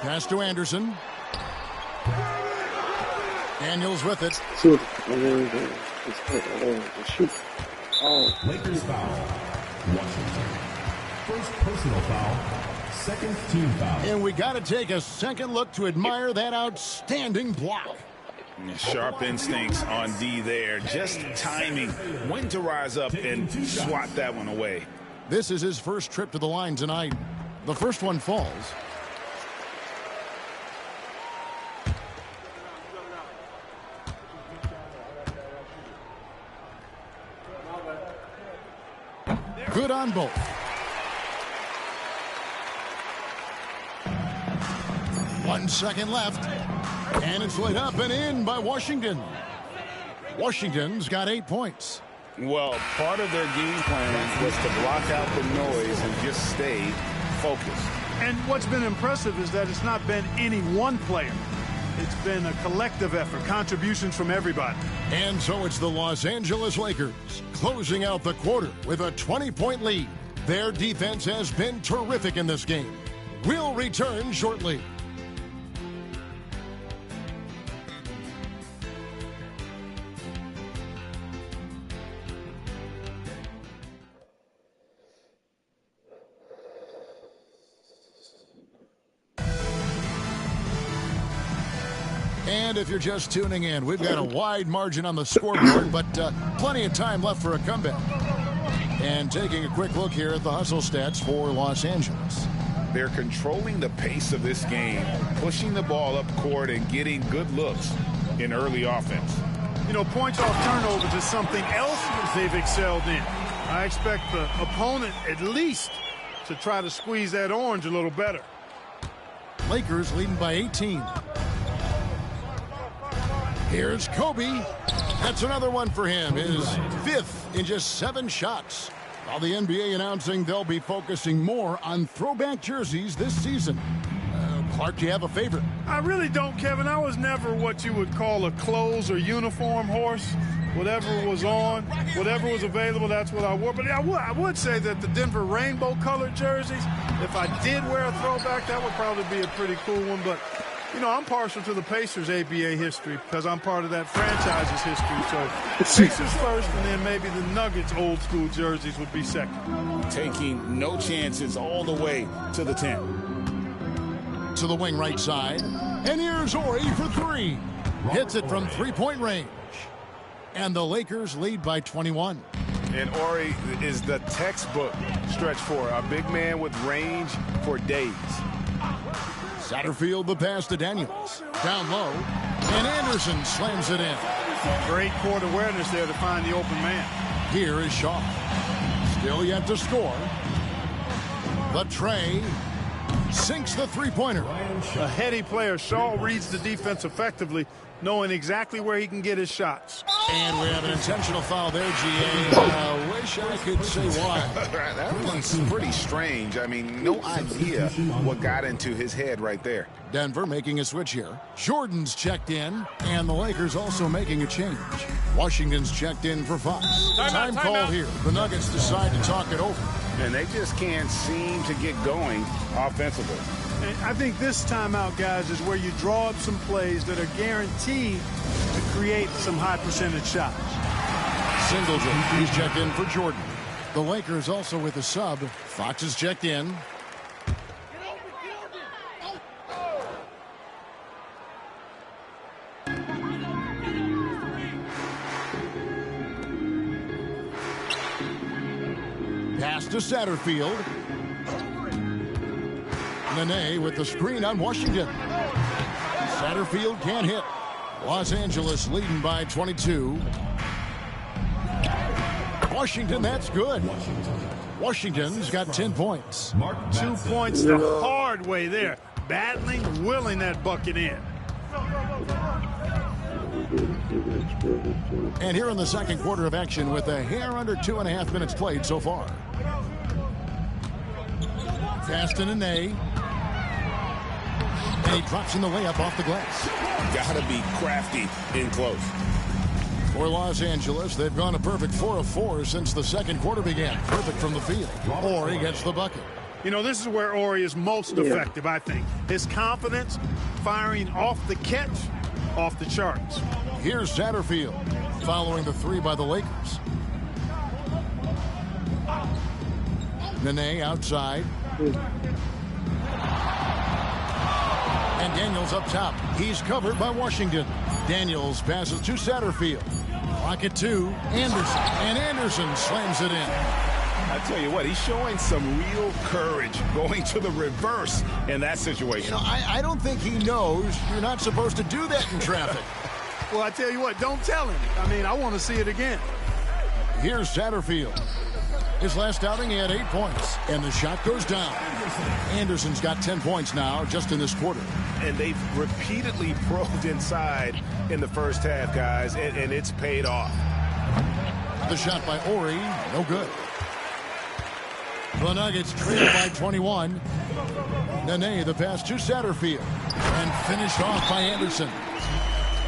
Pass to Anderson. Daniels with it. Shoot. Oh. Lakers foul. Washington. First personal foul. Second team foul. And we got to take a second look to admire that outstanding block. Sharp instincts on D there. Just timing when to rise up and swat that one away. This is his first trip to the line tonight. The first one falls. Good on both. One second left. And it's laid up and in by Washington. Washington's got 8 points. Well, part of their game plan was to block out the noise and just stay focused. And what's been impressive is that it's not been any one player. It's been a collective effort, contributions from everybody. And so it's the Los Angeles Lakers closing out the quarter with a 20-point lead. Their defense has been terrific in this game. We'll return shortly. And if you're just tuning in, we've got a wide margin on the scoreboard, but plenty of time left for a comeback. And taking a quick look here at the hustle stats for Los Angeles. They're controlling the pace of this game, pushing the ball up court and getting good looks in early offense. You know, points off turnovers is something else they've excelled in. I expect the opponent at least to try to squeeze that orange a little better. Lakers leading by 18. Here's Kobe. That's another one for him. His fifth in just 7 shots. While the NBA announcing they'll be focusing more on throwback jerseys this season. Clark, do you have a favorite? I really don't, Kevin. I was never what you would call a clothes or uniform horse. Whatever was on, whatever was available, that's what I wore. But I would say that the Denver rainbow-colored jerseys, if I did wear a throwback, that would probably be a pretty cool one. But you know, I'm partial to the Pacers' ABA history because I'm part of that franchise's history. So Pacers first, and then maybe the Nuggets old-school jerseys would be second. Taking no chances all the way to the 10. To the wing right side. And here's Ori for 3. Hits it from 3-point range. And the Lakers lead by 21. And Ori is the textbook stretch four, a big man with range for days. Satterfield the pass to Daniels. Down low. And Anderson slams it in. Great court awareness there to find the open man. Here is Shaw. Still yet to score. The tray sinks the three-pointer. A heady player. Shaw reads the defense effectively, knowing exactly where he can get his shots. And we have an intentional foul there, GA. I wish I could say why. That one's pretty strange. I mean, no idea what got into his head right there. Denver making a switch here. Jordan's checked in, and the Lakers also making a change. Washington's checked in for 5. Time called here. The Nuggets decide to talk it over. And they just can't seem to get going offensively. And I think this timeout, guys, is where you draw up some plays that are guaranteed to create some high percentage shots. Singleton, he's checked in for Jordan. The Lakers also with a sub. Fox is checked in. Pass to Satterfield. Nene with the screen on Washington. Satterfield can't hit. Los Angeles leading by 22. Washington, that's good. Washington's got 10 points. 2 points the hard way there. Battling, willing that bucket in. And here in the second quarter of action with a hair under 2.5 minutes played so far. Fast in Nene. And he drops in the layup off the glass. Gotta be crafty in close. For Los Angeles, they've gone a perfect 4 of 4 since the second quarter began. Perfect from the field. Ori gets the bucket. You know, this is where Ori is most effective, I think. His confidence, firing off the catch, off the charts. Here's Satterfield, following the 3 by the Lakers. Nene outside. And Daniels up top. He's covered by Washington. Daniels passes to Satterfield. Clock at 2. Anderson. And Anderson slams it in. I tell you what, he's showing some real courage going to the reverse in that situation. You know, I don't think he knows you're not supposed to do that in traffic. Well, I tell you what, don't tell him. I mean, I want to see it again. Here's Satterfield. His last outing, he had 8 points, and the shot goes down. Anderson's got 10 points now just in this quarter. And they've repeatedly probed inside in the first half, guys, and it's paid off. The shot by Ori, no good. The Nuggets trail by 21. Nene, the pass to Satterfield, and finished off by Anderson.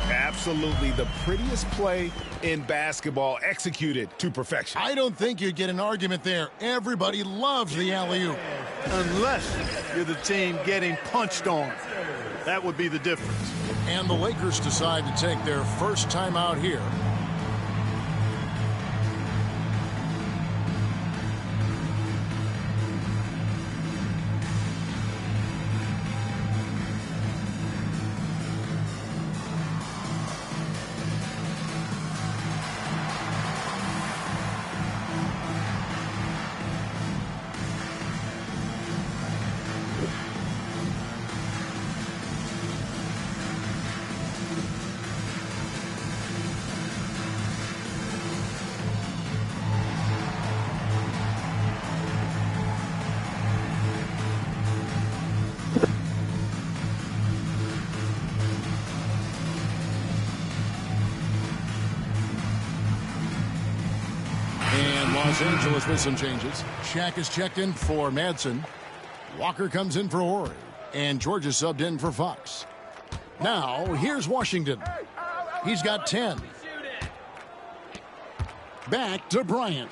Absolutely the prettiest play in basketball, executed to perfection. I don't think you'd get an argument there. Everybody loves the alley-oop. Unless you're the team getting punched on. That would be the difference. And the Lakers decide to take their first time out here. Los Angeles with some changes. Shaq is checked in for Madsen. Walker comes in for Ori. And George is subbed in for Fox. Now, here's Washington. He's got 10. Back to Bryant.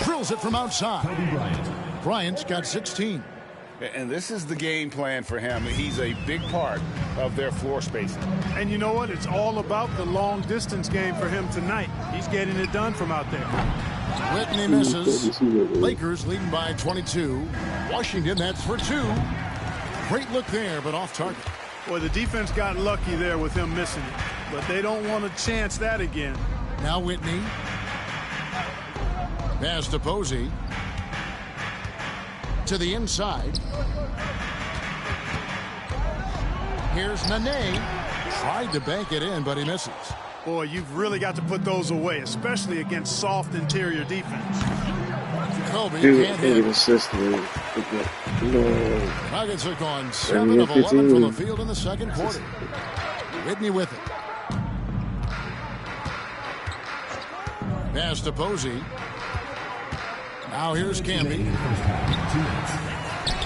Drills it from outside. Bryant's got 16. And this is the game plan for him. He's a big part of their floor spacing. And you know what? It's all about the long distance game for him tonight. He's getting it done from out there. Whitney misses. Lakers leading by 22. Washington, that's for 2. Great look there, but off target. Boy, the defense got lucky there with him missing it. But they don't want to chance that again. Now Whitney. Pass to Posey. To the inside. Here's Nene. Tried to bank it in, but he misses. Boy, you've really got to put those away, especially against soft interior defense. Kobe Dude, can't hit. Nuggets are gone 7 of 11 from the field in the second quarter. Whitney with it. Pass to Posey. Now here's Camby.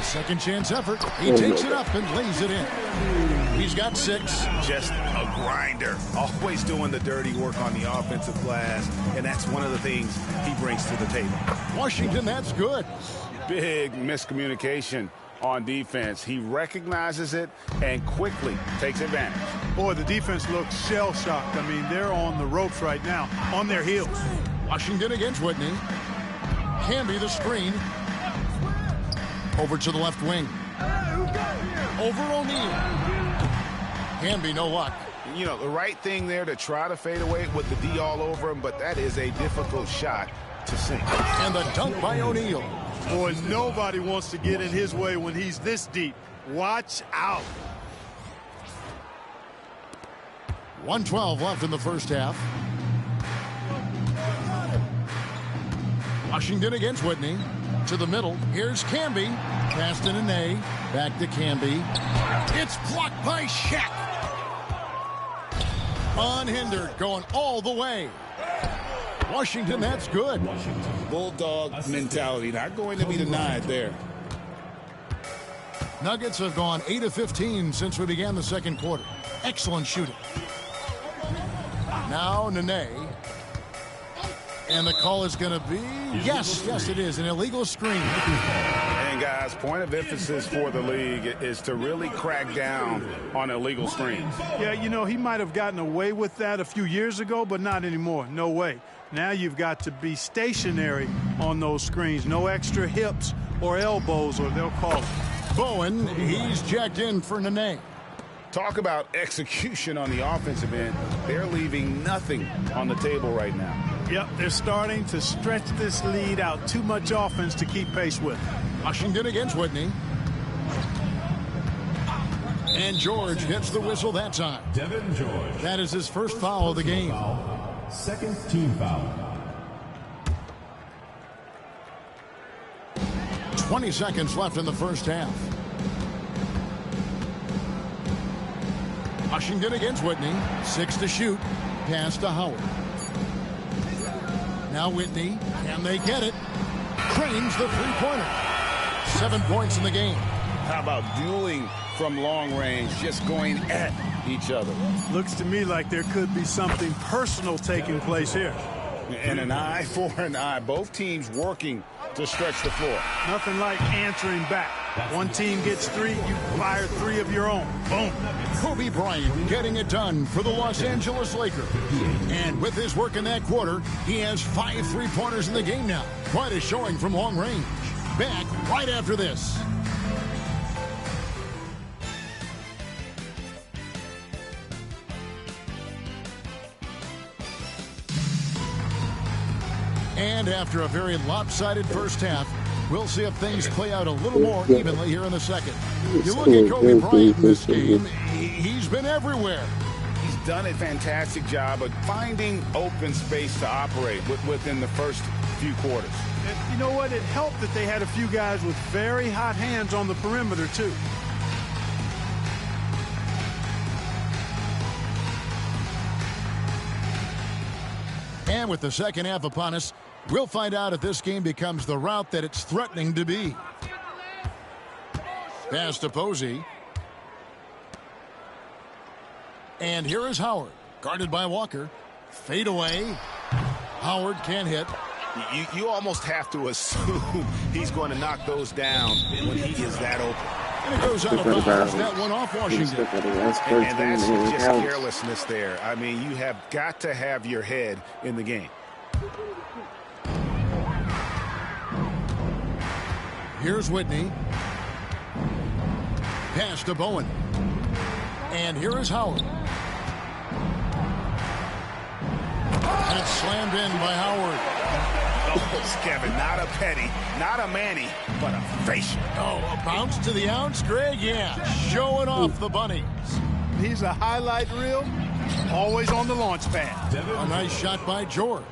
Second chance effort. He takes it up and lays it in. He's got 6. Just a grinder. Always doing the dirty work on the offensive glass. And that's one of the things he brings to the table. Washington, that's good. Big miscommunication on defense. He recognizes it and quickly takes advantage. Boy, the defense looks shell-shocked. I mean, they're on the ropes right now, on their heels. Washington against Whitney. Camby the screen. Over to the left wing. Over O'Neal. Camby, no luck. You know, the right thing there to try to fade away with the D all over him, but that is a difficult shot to sink. And the dunk by O'Neal. Boy, nobody wants to get in his way when he's this deep. Watch out. 1:12 left in the first half. Washington against Whitney. To the middle. Here's Camby. Pass to Nene. Back to Camby. It's blocked by Shaq. Unhindered. Going all the way. Washington, that's good. Bulldog mentality. Not going to be denied there. Nuggets have gone 8 of 15 since we began the second quarter. Excellent shooting. Now Nene. And the call is going to be, yes, it is, an illegal screen. And guys, point of emphasis for the league is to really crack down on illegal screens. Yeah, you know, he might have gotten away with that a few years ago, but not anymore. No way. Now you've got to be stationary on those screens. No extra hips or elbows, or they'll call it. Bowen, he's jacked in for Nene. Talk about execution on the offensive end. They're leaving nothing on the table right now. Yep, they're starting to stretch this lead out. Too much offense to keep pace with. Washington against Whitney. And George gets the whistle that time. Devin George. That is his first foul of the game. Second team foul. 20 seconds left in the first half. Washington against Whitney. 6 to shoot. Pass to Howard. Now Whitney. Can they get it? Cranes the three-pointer. 7 points in the game. How about dueling from long range, just going at each other? Looks to me like there could be something personal taking place here. And an eye for an eye. Both teams working to stretch the floor. Nothing like answering back. One team gets 3, you fire 3 of your own. Boom. Kobe Bryant getting it done for the Los Angeles Lakers. And with his work in that quarter, he has 5 three-pointers in the game now. Quite a showing from long range. Back right after this. And after a very lopsided first half, we'll see if things play out a little more evenly here in the second. You look at Kobe Bryant in this game, he's been everywhere. He's done a fantastic job of finding open space to operate within the first few quarters. And you know what? It helped that they had a few guys with very hot hands on the perimeter, too. And with the second half upon us, we'll find out if this game becomes the route that it's threatening to be. Pass to Posey. And here is Howard, guarded by Walker. Fade away. Howard can't hit. You almost have to assume he's going to knock those down when he is that open. And it goes out of bounds. That one off Washington. And that's just carelessness there. I mean, you have got to have your head in the game. Here's Whitney. Pass to Bowen. And here is Howard. And it's slammed in by Howard. Oh, Kevin, not a Petty, not a Manny, but a facial. Oh, a bounce to the ounce, Greg? Yeah, showing off the bunnies. He's a highlight reel, always on the launch pad. A nice shot by George.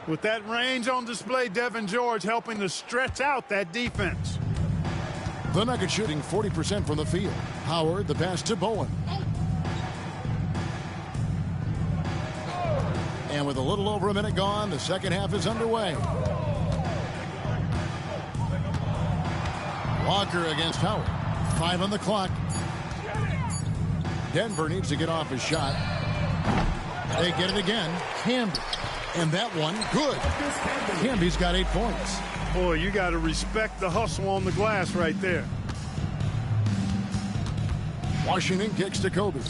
With that range on display, Devin George helping to stretch out that defense. The Nuggets shooting 40% from the field. Howard, the pass to Bowen. And with a little over a minute gone, the second half is underway. Walker against Howard. 5 on the clock. Denver needs to get off his shot. They get it again. Camby. And that one, good. Camby's got 8 points. Boy, you got to respect the hustle on the glass right there. Washington kicks to Kobe.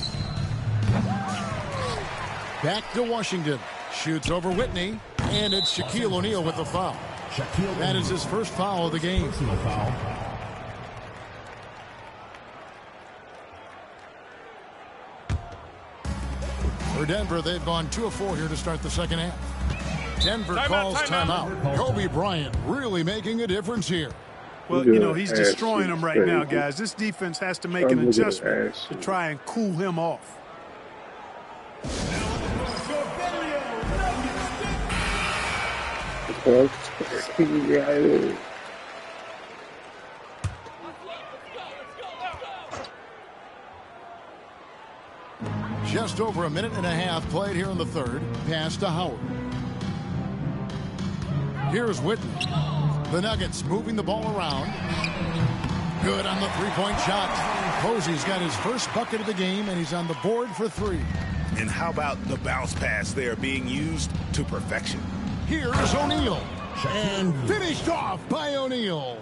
Back to Washington. Shoots over Whitney. And it's Shaquille O'Neal with the foul. That is his first foul of the game. For Denver, they've gone 2 of 4 here to start the second half. Denver calls timeout. Kobe Bryant really making a difference here. Well, you know, he's destroying them right now, guys. This defense has to make an adjustment to try and cool him off. Yeah. Just over a minute and a half played here in the third. Pass to Howard. Here's Whitney. The Nuggets moving the ball around. Good on the three-point shot. Posey's got his first bucket of the game, and he's on the board for three. And how about the bounce pass there being used to perfection? Here's O'Neal. And finished off by O'Neal.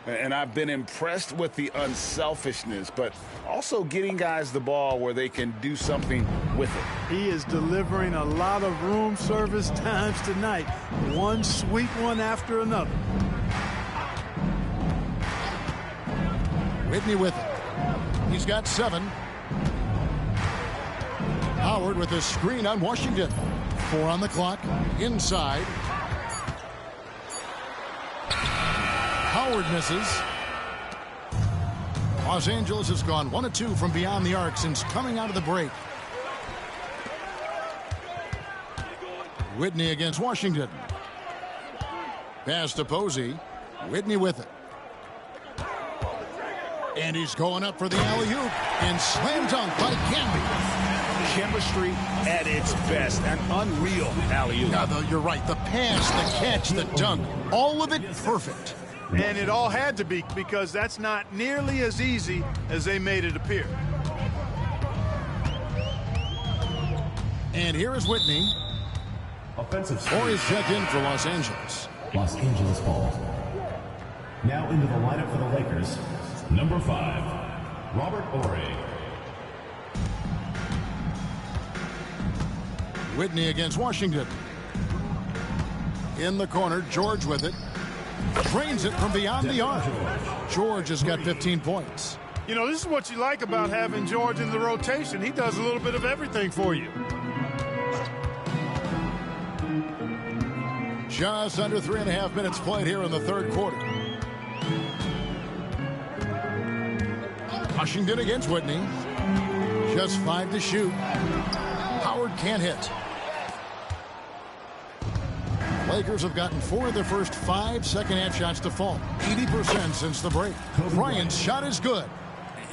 And I've been impressed with the unselfishness, but also getting guys the ball where they can do something with it. He is delivering a lot of room service times tonight. One sweet one after another. Whitney with it. He's got 7. Howard with a screen on Washington. 4 on the clock. Inside. Howard misses. Los Angeles has gone 1 of 2 from beyond the arc since coming out of the break. Whitney against Washington. Pass to Posey. Whitney with it. And he's going up for the alley-oop. And slam dunk by Camby. Chemistry at its best. An unreal alley-oop. Now, you're right. The pass, the catch, the dunk, all of it perfect. And it all had to be, because that's not nearly as easy as they made it appear. And here is Whitney. Offensive Or is checked in for Los Angeles. Los Angeles ball. Now into the lineup for the Lakers, number 5, Robert Horry. Whitney against Washington. In the corner, George with it. Drains it from beyond the arc. George has got 15 points. You know, this is what you like about having George in the rotation. He does a little bit of everything for you. Just under 3.5 minutes played here in the third quarter. Washington against Whitney. Just 5 to shoot. Howard can't hit. Lakers have gotten 4 of their first 5 second-half shots to fall. 80% since the break. Bryant's shot is good.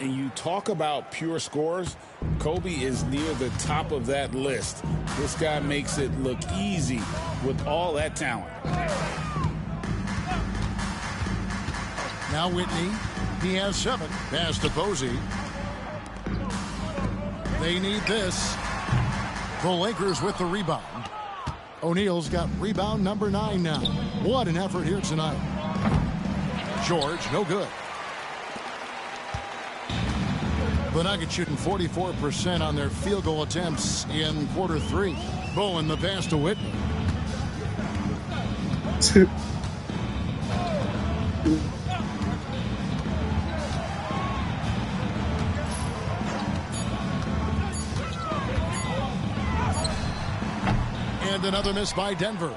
And you talk about pure scores, Kobe is near the top of that list. This guy makes it look easy with all that talent. Now Whitney. He has 7. Pass to Posey. They need this. The Lakers with the rebound. O'Neal's got rebound number 9 now. What an effort here tonight. George, no good. The Nuggets shooting 44% on their field goal attempts in quarter 3. Bowen the pass to Whitney. And another miss by Denver.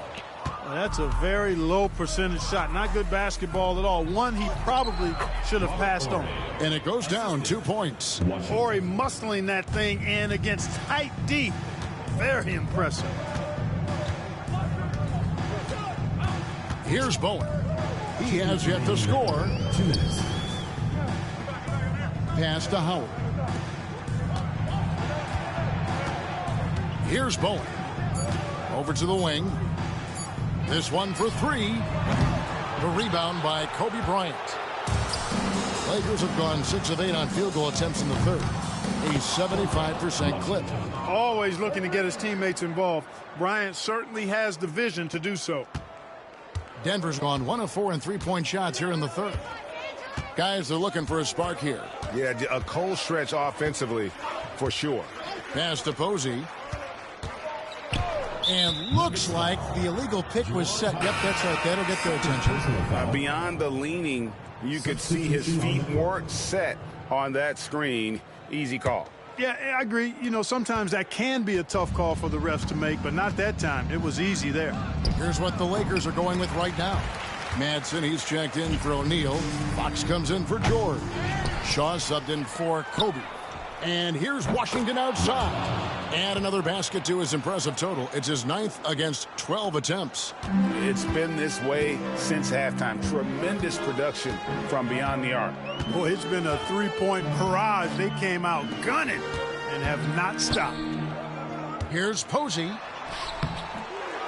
That's a very low percentage shot. Not good basketball at all. One he probably should have passed on. And it goes down 2 points. Horry muscling that thing in against tight D. Very impressive. Here's Bowen. He has yet to score. 2 minutes. Pass to Howard. Here's Bowen. Over to the wing. This one for 3. The rebound by Kobe Bryant. Lakers have gone 6 of 8 on field goal attempts in the third. A 75% clip. Always looking to get his teammates involved. Bryant certainly has the vision to do so. Denver's gone 1 of 4 in three-point shots here in the third. Guys, they're looking for a spark here. Yeah, a cold stretch offensively for sure. Pass to Posey. And looks like the illegal pick was set. Yep, that's right. That'll get their attention. Beyond the leaning, you could see his feet weren't set on that screen. Easy call. Yeah, I agree. You know, sometimes that can be a tough call for the refs to make, but not that time. It was easy there. Here's what the Lakers are going with right now. Madsen, he's checked in for O'Neal. Fox comes in for George. Shaw subbed in for Kobe. And here's Washington outside. And another basket to his impressive total. It's his 9th against 12 attempts. It's been this way since halftime. Tremendous production from beyond the arc. Boy, it's been a three-point barrage. They came out gunning and have not stopped. Here's Posey.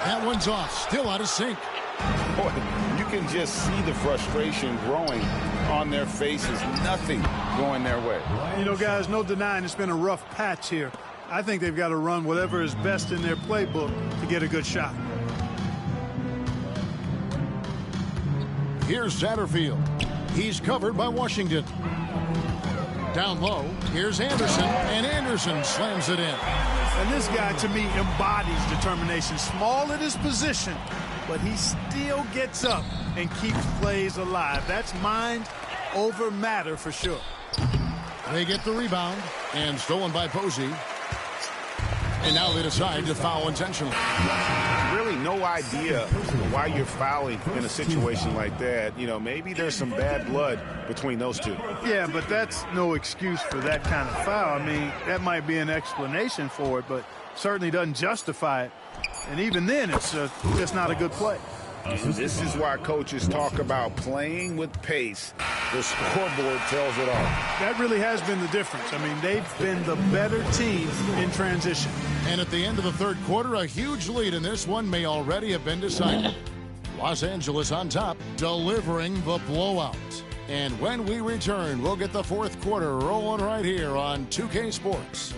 That one's off. Still out of sync. Boy, you can just see the frustration growing on their faces. Nothing going their way. You know, guys, no denying it's been a rough patch here. I think they've got to run whatever is best in their playbook to get a good shot. Here's Satterfield. He's covered by Washington. Down low, here's Anderson, and Anderson slams it in. And this guy, to me, embodies determination. Small at his position, but he still gets up and keeps plays alive. That's mind over matter for sure. They get the rebound, and stolen by Posey. And now they decide to foul intentionally. Really no idea why you're fouling in a situation like that. You know, maybe there's some bad blood between those two. Yeah, but that's no excuse for that kind of foul. I mean, that might be an explanation for it, but certainly doesn't justify it. And even then, it's just not a good play. And this is why coaches talk about playing with pace. The scoreboard tells it all. That really has been the difference. I mean, they've been the better team in transition. And at the end of the third quarter, a huge lead in this one may already have been decided. Los Angeles on top, delivering the blowout. And when we return, we'll get the fourth quarter rolling right here on 2K Sports.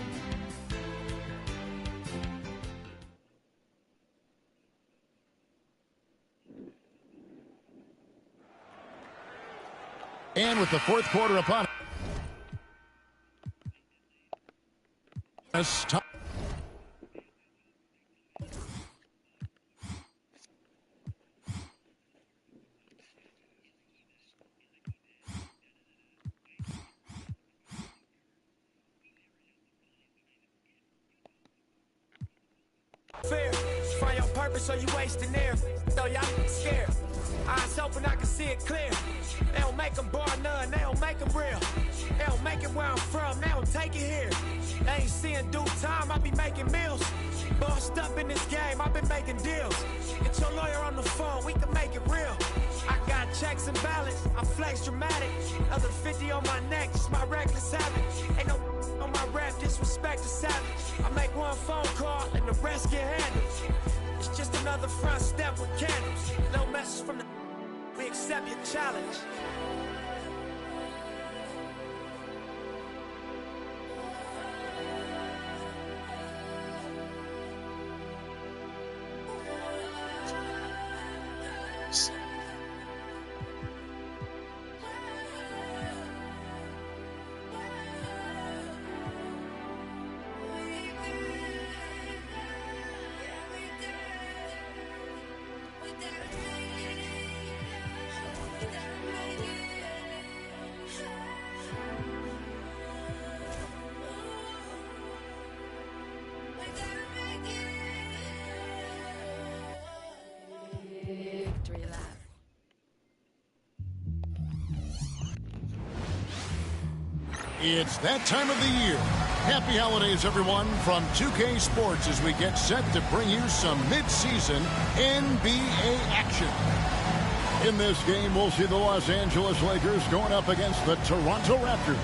And with the fourth quarter upon us. Fair, find your purpose, so you wasting air. So y'all scared. Eyes open, I can see it clear. They don't make them bar none, they don't make them real. They don't make it where I'm from, they don't take it here. They ain't seeing due time, I be making meals. Bossed up in this game, I've been making deals. Get your lawyer on the phone, we can make it real. I got checks and balance, I flex dramatic. Another 50 on my neck, it's my reckless habit. Ain't no on my rap, disrespect is savage. I make one phone call and the rest get handled. It's just another front step with candles. No message from the... We accept your challenge. It's that time of the year. Happy holidays, everyone, from 2K Sports as we get set to bring you some mid-season NBA action. In this game, we'll see the Los Angeles Lakers going up against the Toronto Raptors.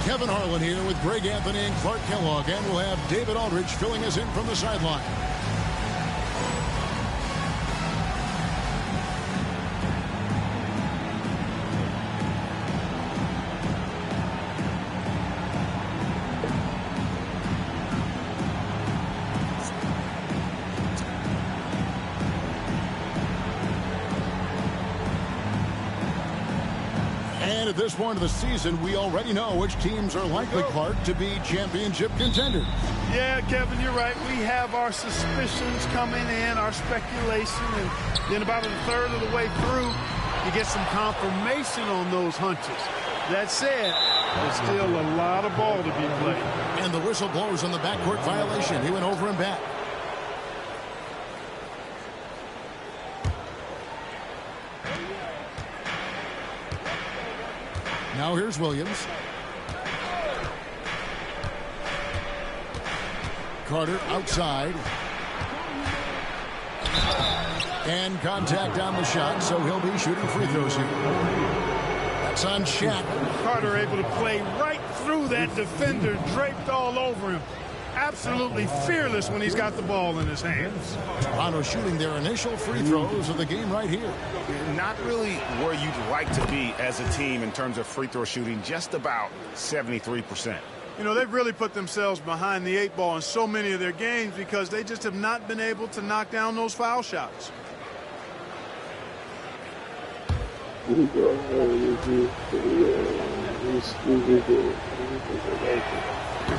Kevin Harlan here with Greg Anthony and Clark Kellogg, and we'll have David Aldridge filling us in from the sideline. And at this point of the season, we already know which teams are likely, Clark, to be championship contenders. Yeah, Kevin, you're right. We have our suspicions coming in, our speculation, and then about a third of the way through, you get some confirmation on those hunches. That said, there's still a lot of ball to be played. And the whistle blows on the backcourt violation. He went over and back. Now here's Williams. Carter outside. And contact on the shot, so he'll be shooting free throws here. That's on Shaq. Carter able to play right through that defender, draped all over him. Absolutely fearless when he's got the ball in his hands. Toronto shooting their initial free throws of the game right here. Not really where you'd like to be as a team in terms of free throw shooting, just about 73%. You know, they've really put themselves behind the 8 ball in so many of their games because they just have not been able to knock down those foul shots.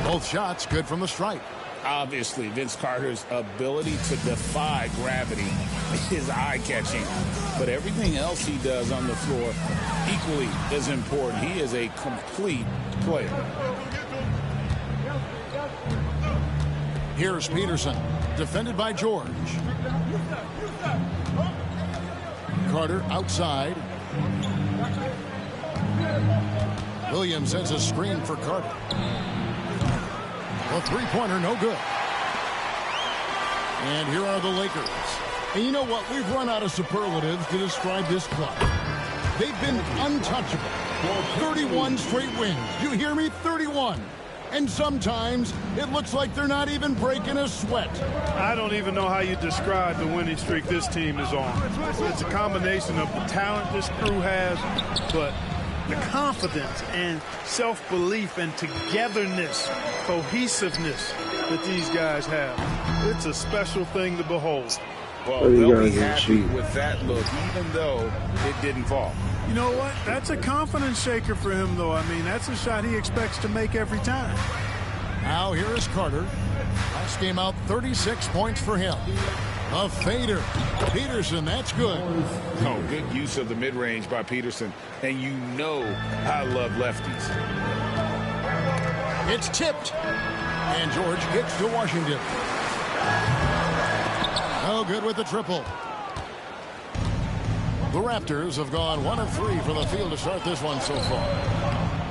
Both shots good from the stripe. Obviously, Vince Carter's ability to defy gravity is eye-catching. But everything else he does on the floor equally is important. He is a complete player. Here's Peterson, defended by George. Carter outside. Williams sends a screen for Carter. The three-pointer, no good. And here are the Lakers. And you know what? We've run out of superlatives to describe this club. They've been untouchable. 31 straight wins. You hear me? 31. And sometimes it looks like they're not even breaking a sweat. I don't even know how you describe the winning streak this team is on. It's a combination of the talent this crew has, but the confidence and self-belief and togetherness, cohesiveness that these guys have. It's a special thing to behold. Well, they'll be happy with that look, even though it didn't fall. You know what? That's a confidence shaker for him, though. I mean, that's a shot he expects to make every time. Now here is Carter. Last game out, 36 points for him. A fader. Peterson, that's good. Oh, good use of the mid-range by Peterson. And you know I love lefties. It's tipped. And George gets to Washington. No good with the triple. The Raptors have gone 1 of 3 from the field to start this one so far.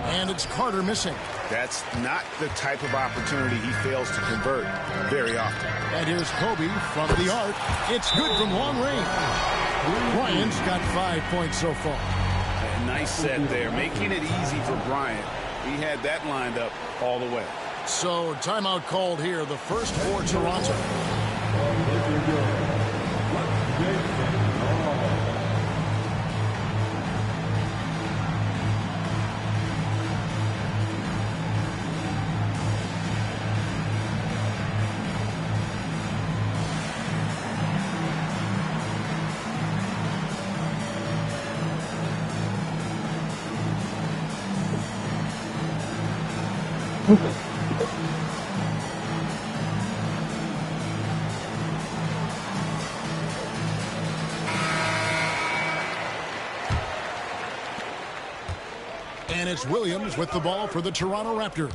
And it's Carter missing. That's not the type of opportunity he fails to convert very often. And here's Kobe from the arc. It's good from long range. Bryant's got 5 points so far. A nice set there, making it easy for Bryant. He had that lined up all the way. So timeout called here, the first for Toronto. And it's Williams with the ball for the Toronto Raptors.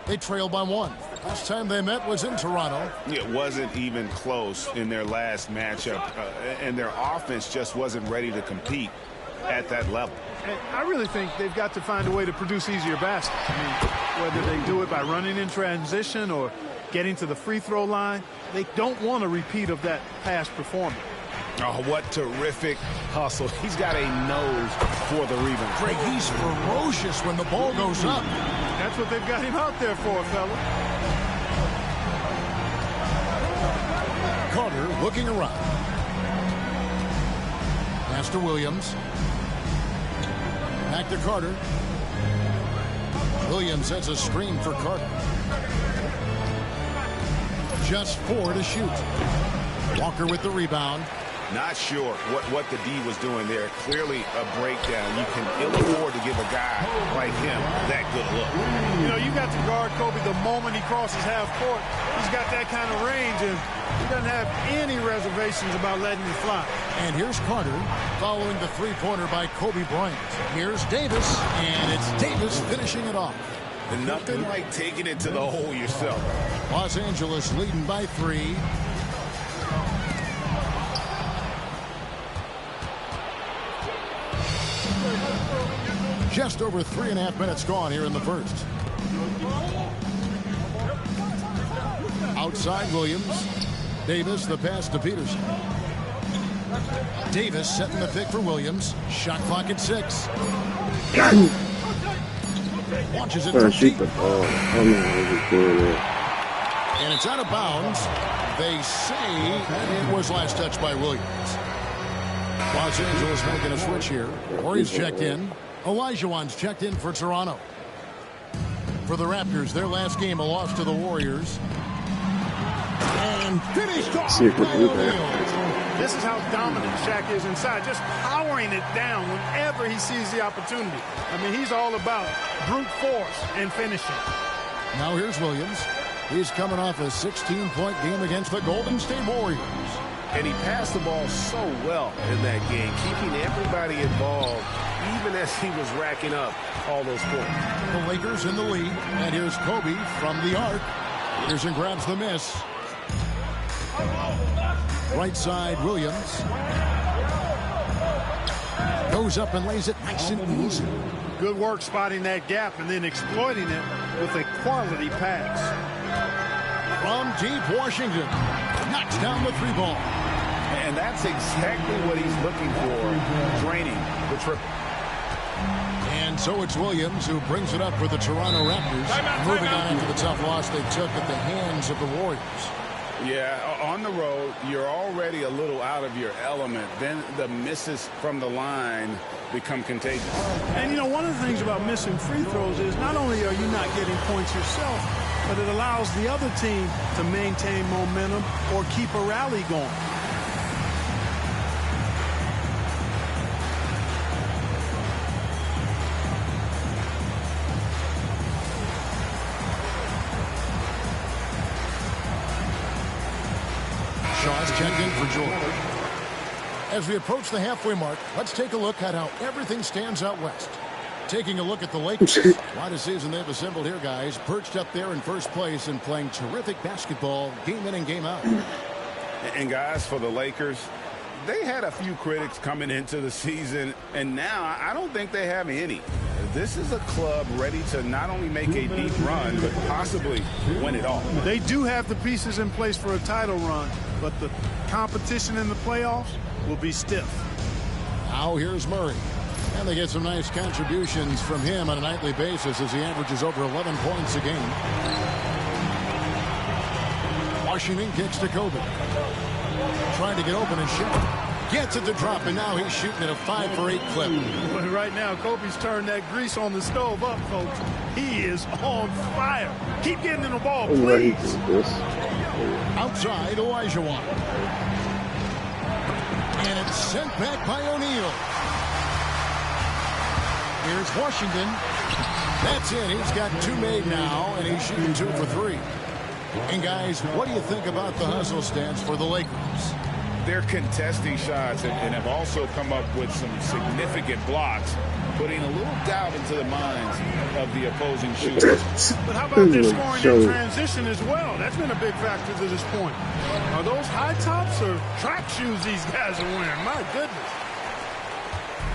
They trail by 1. Last time they met was in Toronto. It wasn't even close in their last matchup, and their offense just wasn't ready to compete at that level. And I really think they've got to find a way to produce easier baskets. I mean, whether they do it by running in transition or getting to the free throw line, they don't want a repeat of that past performance. Oh, what terrific hustle. He's got a nose for the rebound. Greg, he's ferocious when the ball goes up. That's what they've got him out there for, fella. Carter looking around. Pass to Williams. Back to Carter. Williams sets a screen for Carter. Just 4 to shoot. Walker with the rebound. Not sure what the D was doing there. Clearly a breakdown. You can ill afford to give a guy like him that good look. You know, you got to guard Kobe the moment he crosses half court. He's got that kind of range, and he doesn't have any reservations about letting it fly. And here's Carter following the three-pointer by Kobe Bryant. Here's Davis, and it's Davis finishing it off. And nothing like taking it to the hole yourself. Los Angeles leading by 3. Just over 3.5 minutes gone here in the first. Outside Williams. Davis, the pass to Peterson. Davis setting the pick for Williams. Shot clock at 6. Launches it from deep. And it's out of bounds. They say it was last touched by Williams. Los Angeles making a switch here. Corey's checked in. Olajuwon's checked in for Toronto. For the Raptors, their last game, a loss to the Warriors. And finished off by O'Neal. This is how dominant Shaq is inside, just powering it down whenever he sees the opportunity. I mean, he's all about brute force and finishing. Now here's Williams. He's coming off a 16-point game against the Golden State Warriors. And he passed the ball so well in that game, keeping everybody involved, even as he was racking up all those points. The Lakers in the lead, and here's Kobe from the arc. Peterson grabs the miss. Right side, Williams. Goes up and lays it nice and easy. Good work spotting that gap and then exploiting it with a quality pass. From deep Washington. Knocks down the 3-ball. And that's exactly what he's looking for, draining the triple. And so it's Williams who brings it up for the Toronto Raptors. Moving on after the tough loss they took at the hands of the Warriors. Yeah, on the road, you're already a little out of your element. Then the misses from the line become contagious. And, you know, one of the things about missing free throws is not only are you not getting points yourself, but it allows the other team to maintain momentum or keep a rally going. Shaw's checked in for George. As we approach the halfway mark, let's take a look at how everything stands out west. Taking a look at the Lakers. What a season they've assembled here, guys. Perched up there in first place and playing terrific basketball game in and game out. And guys, for the Lakers, they had a few critics coming into the season, and now I don't think they have any. This is a club ready to not only make a deep run, but possibly win it all. They do have the pieces in place for a title run, but the competition in the playoffs will be stiff. Now here's Murray. And they get some nice contributions from him on a nightly basis as he averages over 11 points a game. Washington kicks to Kobe. Trying to get open and shoot. Gets it to drop, and now he's shooting at a 5-for-8 clip. But right now, Kobe's turned that grease on the stove up, folks. He is on fire. Keep getting in the ball, please. Outside, Olajuwon. And it's sent back by O'Neal. Here's Washington. That's it. He's got 2 made now, and he's shooting 2 for 3. And, guys, what do you think about the hustle stance for the Lakers? They're contesting shots and have also come up with some significant blocks, putting a little doubt into the minds of the opposing shooters. But how about their scoring in transition as well? That's been a big factor to this point. Are those high tops or track shoes these guys are wearing? My goodness.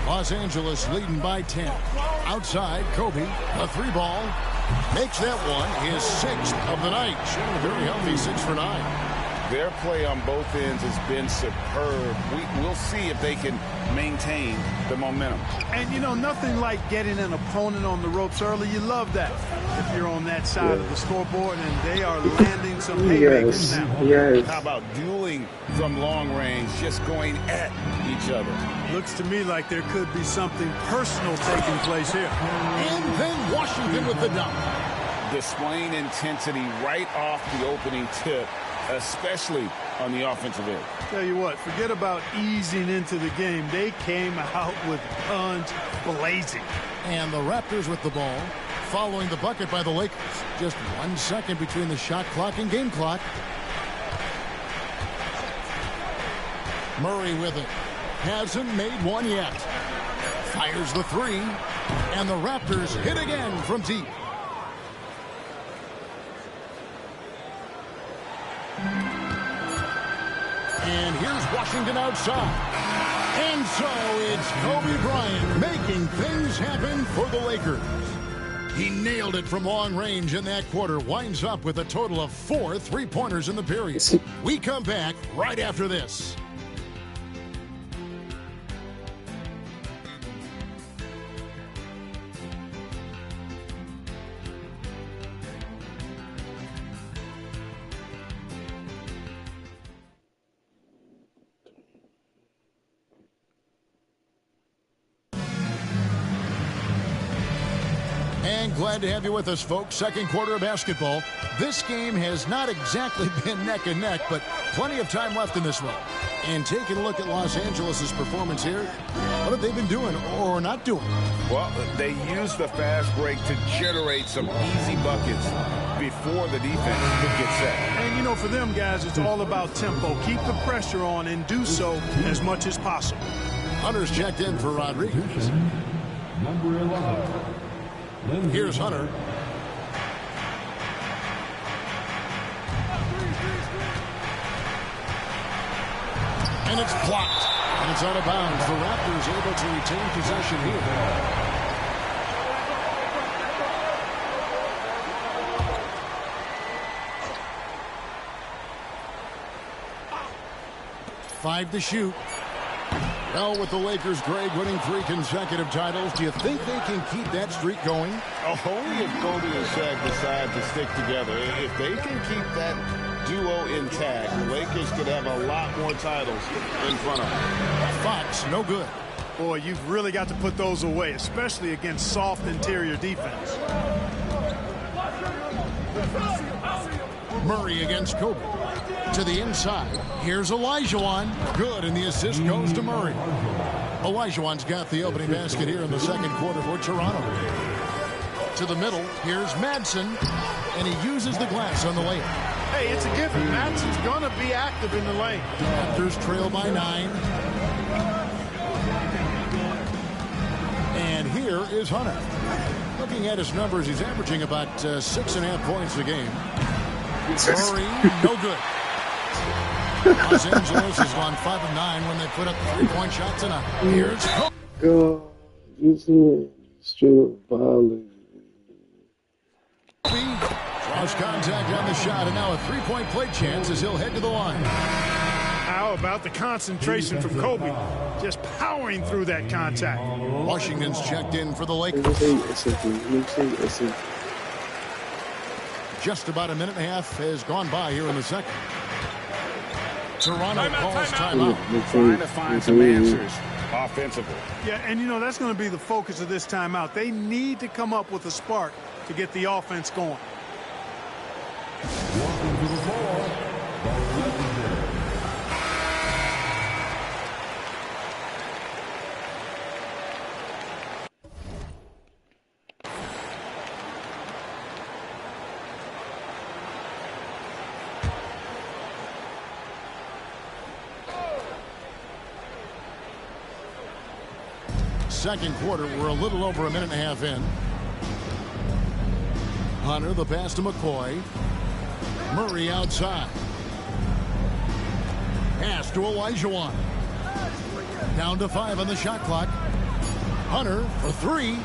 Los Angeles leading by 10. Outside, Kobe, a 3-ball. Makes that one his 6th of the night. Shooting a very healthy 6 for 9. Their play on both ends has been superb. We'll see if they can maintain the momentum. And, you know, nothing like getting an opponent on the ropes early. You love that if you're on that side of the scoreboard, and they are landing some haymakers now. Yes. How about dueling from long range, just going at each other? Looks to me like there could be something personal taking place here. And then Washington with the dunk. Displaying intensity right off the opening tip, especially on the offensive end. Tell you what, forget about easing into the game. They came out with guns blazing. And the Raptors with the ball, following the bucket by the Lakers. Just 1 second between the shot clock and game clock. Murray with it. Hasn't made one yet. Fires the 3. And the Raptors hit again from deep. And here's Washington outside. And so it's Kobe Bryant making things happen for the Lakers. He nailed it from long range in that quarter. Winds up with a total of 4 3-pointers in the period. We come back right after this. And glad to have you with us, folks. Second quarter of basketball. This game has not exactly been neck and neck, but plenty of time left in this one. And taking a look at Los Angeles' performance here, what have they been doing or not doing? Well, they used the fast break to generate some easy buckets before the defense could get set. And, you know, for them guys, it's all about tempo. Keep the pressure on and do so as much as possible. Hunter's checked in for Rodriguez. Number 11. Here's Hunter. And it's blocked. And it's out of bounds. The Raptors able to retain possession here. Five to shoot. Well, with the Lakers, Greg, winning 3 consecutive titles, do you think they can keep that streak going? Only if Kobe and Shaq decide to stick together. If they can keep that duo intact, the Lakers could have a lot more titles in front of them. Fox, no good. Boy, you've really got to put those away, especially against soft interior defense. Murray against Kobe. To the inside. Here's Olajuwon. Good, and the assist goes to Murray. Olajuwon's got the opening basket here in the second quarter for Toronto. To the middle. Here's Madsen, and he uses the glass on the layup. Hey, it's a given. Madsen's going to be active in the lane. Raptors trail by 9. And here is Hunter. Looking at his numbers, he's averaging about 6.5 points a game. Murray, no good. Los Angeles has gone 5 of 9 when they put up 3-point shot tonight. Here's God, this is straight up violent. Draws contact on the shot, and now a 3-point play chance as he'll head to the line. How about the concentration from Kobe? Just powering through that contact. Washington's checked in for the Lakers. Just about a minute and a half has gone by here in the second. Toronto calls timeout. Trying to find some answers offensively. Yeah, and you know, that's going to be the focus of this timeout. They need to come up with a spark to get the offense going. Walking to the floor, the legendary. Second quarter, we're a little over a minute and a half in. Hunter, the pass to McCoy. Murray outside. Pass to Olajuwon. Down to 5 on the shot clock. Hunter for 3.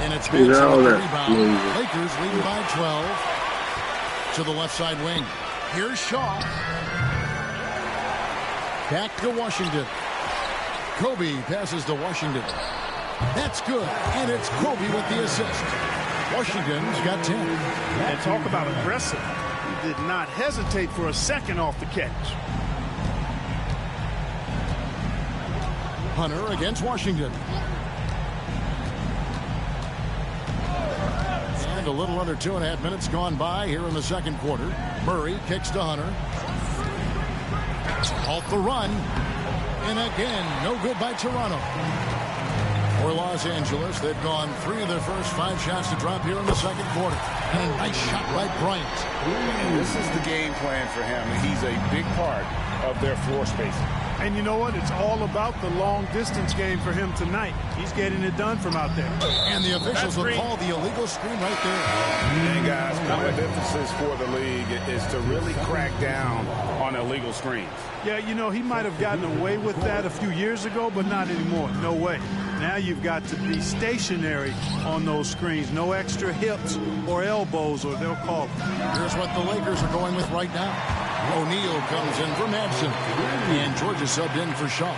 And it's Madsen with the rebound. Lakers leading by 12. To the left side wing. Here's Shaw. Back to Washington. Kobe passes to Washington. That's good. And it's Kobe with the assist. Washington's got 10. And talk about aggressive. He did not hesitate for a second off the catch. Hunter against Washington. And a little under 2.5 minutes gone by here in the second quarter. Murray kicks to Hunter. Off the run. And again, no good by Toronto. For Los Angeles, they've gone 3 of their first 5 shots to drop here in the second quarter. And a nice shot by Bryant. And this is the game plan for him. He's a big part of their floor spacing. And you know what? It's all about the long-distance game for him tonight. He's getting it done from out there. And the officials will call the illegal screen right there. And, guys, point of emphasis for the league is to really crack down on illegal screens. Yeah, you know, he might have gotten away with that a few years ago, but not anymore. No way. Now you've got to be stationary on those screens. No extra hips or elbows, or they'll call it. Here's what the Lakers are going with right now. O'Neal comes in for Madsen, and Georgia subbed in for Shaw.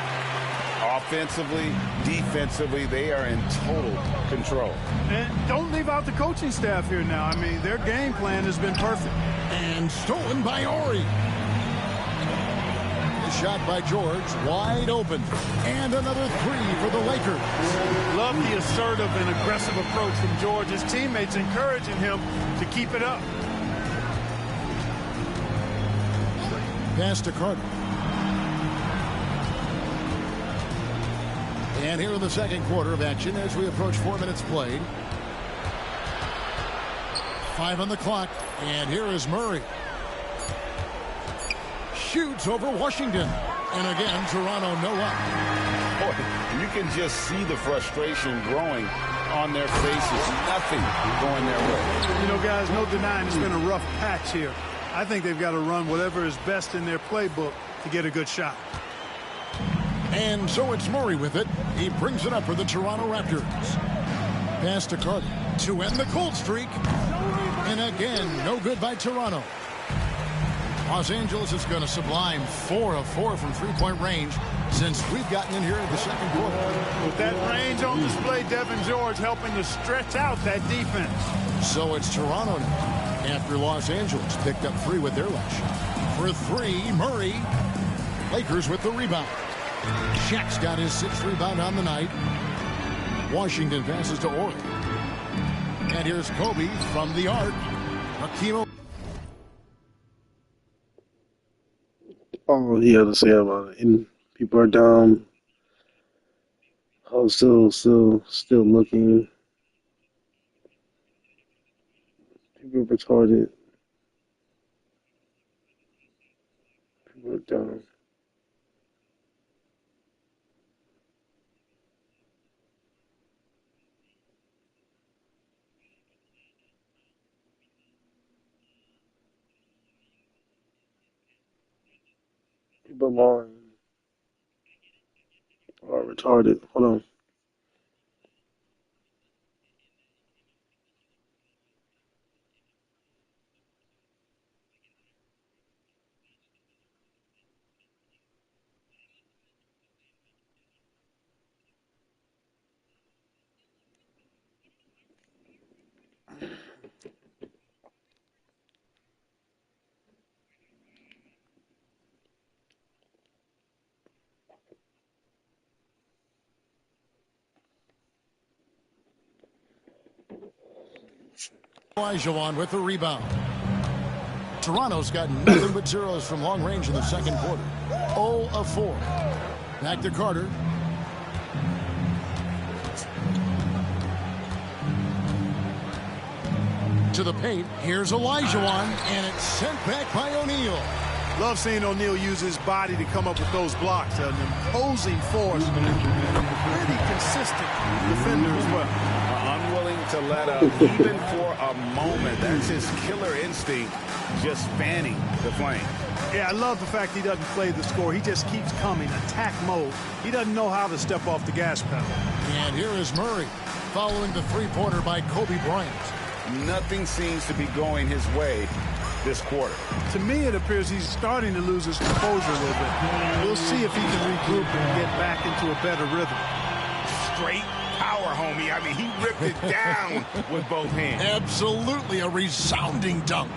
Offensively, defensively, they are in total control. And don't leave out the coaching staff here now. I mean, their game plan has been perfect. And stolen by Ori. Shot by George, wide open. And another three for the Lakers. Love the assertive and aggressive approach from George. His teammates encouraging him to keep it up. Pass to Carter. And here in the second quarter of action as we approach 4 minutes played. 5 on the clock. And here is Murray. Shoots over Washington. And again, Toronto no up. Boy, you can just see the frustration growing on their faces. Nothing going their way. You know, guys, no denying it's been a rough patch here. I think they've got to run whatever is best in their playbook to get a good shot. And so it's Murray with it. He brings it up for the Toronto Raptors. Pass to Carter to end the cold streak. And again, no good by Toronto. Los Angeles is going to sublime 4 of 4 from three-point range since we've gotten in here in the second quarter. With that range on display, Devin George helping to stretch out that defense. So it's Toronto now after Los Angeles picked up 3 with their last shot. For 3, Murray. Lakers with the rebound. Shaq's got his 6th rebound on the night. Washington passes to Ori. And here's Kobe from the arc. Hakeem. All he had to say about it. And people are down. Oh, still looking. People are retarded. People are down. Belong are retarded. Hold on. Olajuwon with the rebound. Toronto's got nothing but zeros from long range in the second quarter. 0 of 4. Back to Carter. To the paint. Here's Olajuwon, and it's sent back by O'Neal. Love seeing O'Neal use his body to come up with those blocks. An imposing force. Pretty consistent defender as well. Unwilling to let up even for a moment. That's his killer instinct, just fanning the flame. Yeah, I love the fact he doesn't play the score. He just keeps coming, attack mode. He doesn't know how to step off the gas pedal. And here is Murray following the three-pointer by Kobe Bryant. Nothing seems to be going his way this quarter. To me, it appears he's starting to lose his composure a little bit. We'll see if he can regroup and get back into a better rhythm. Straight power, homie. I mean, he ripped it down with both hands. Absolutely a resounding dunk.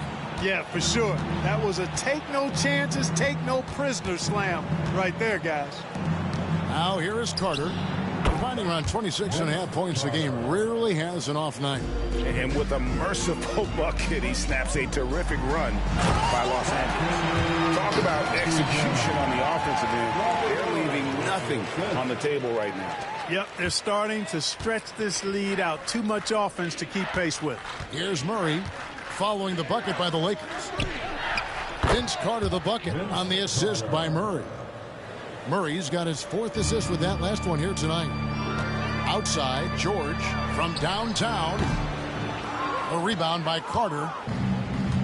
Yeah, for sure. That was a take no chances, take no prisoner slam right there, guys. Now here is Carter. Finding around 26.5 points a game, rarely has an off night. And with a merciful bucket, he snaps a terrific run by Los Angeles. Talk about execution on the offensive end. They're leaving nothing on the table right now. Yep, they're starting to stretch this lead out. Too much offense to keep pace with. Here's Murray following the bucket by the Lakers. Vince Carter the bucket on the assist by Murray. Murray's got his 4th assist with that last one here tonight. Outside, George from downtown. A rebound by Carter.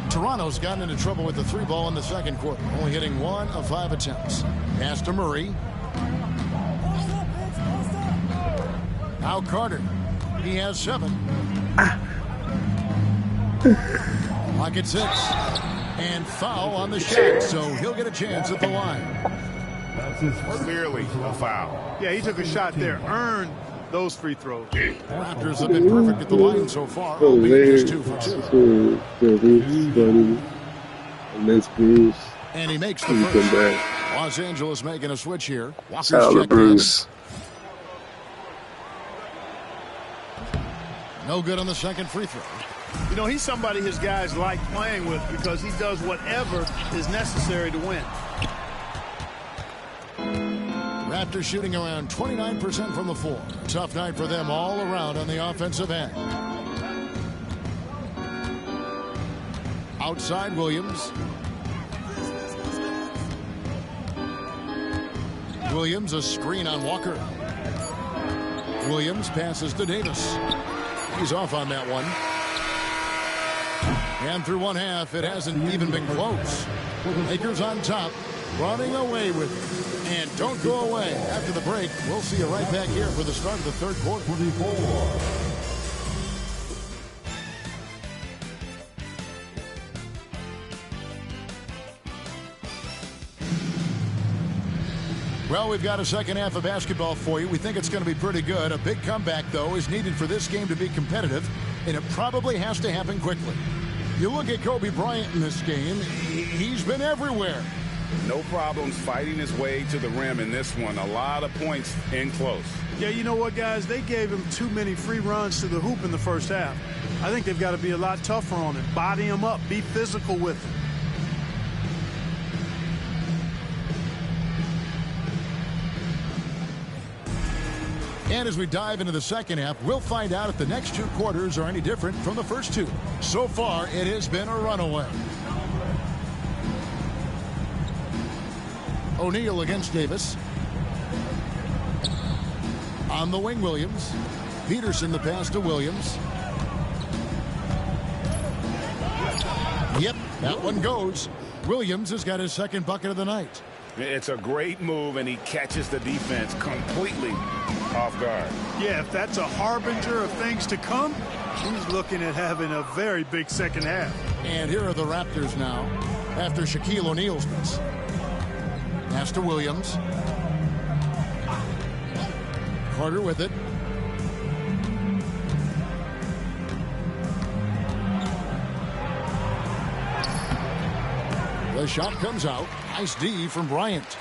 Toronto's gotten into trouble with the 3 ball in the second quarter, only hitting 1 of 5 attempts. Pass to Murray. Now Carter. He has 7. Clock at 6. And foul on the shot, so he'll get a chance at the line. Clearly a foul. Yeah, he took a shot there, earned those free throws. Raptors have been perfect at the line so far. Just 2 for 2. And he makes the first. Los Angeles making a switch here. Walker's checked in. No good on the second free throw. You know, he's somebody his guys like playing with because he does whatever is necessary to win. Raptors shooting around 29% from the floor. Tough night for them all around on the offensive end. Outside Williams. Williams, a screen on Walker. Williams passes to Davis. He's off on that one. And through 1 half, it hasn't even been close. Lakers on top, running away with it. And don't go away. After the break, we'll see you right back here for the start of the third quarter. 24. Well, we've got a second half of basketball for you. We think it's going to be pretty good. A big comeback, though, is needed for this game to be competitive, and it probably has to happen quickly. You look at Kobe Bryant in this game, he's been everywhere. No problems fighting his way to the rim in this one. A lot of points in close. Yeah, you know what, guys? They gave him too many free runs to the hoop in the first half. I think they've got to be a lot tougher on him. Body him up. Be physical with him. And as we dive into the second half, we'll find out if the next 2 quarters are any different from the first 2. So far, it has been a runaway. O'Neal against Davis. On the wing, Williams. Peterson the pass to Williams. Yep, that one goes. Williams has got his second bucket of the night. It's a great move, and he catches the defense completely off guard. Yeah, if that's a harbinger of things to come, he's looking at having a very big second half. And here are the Raptors now after Shaquille O'Neal's miss. Pass to Williams. Carter with it. The shot comes out. Nice D from Bryant.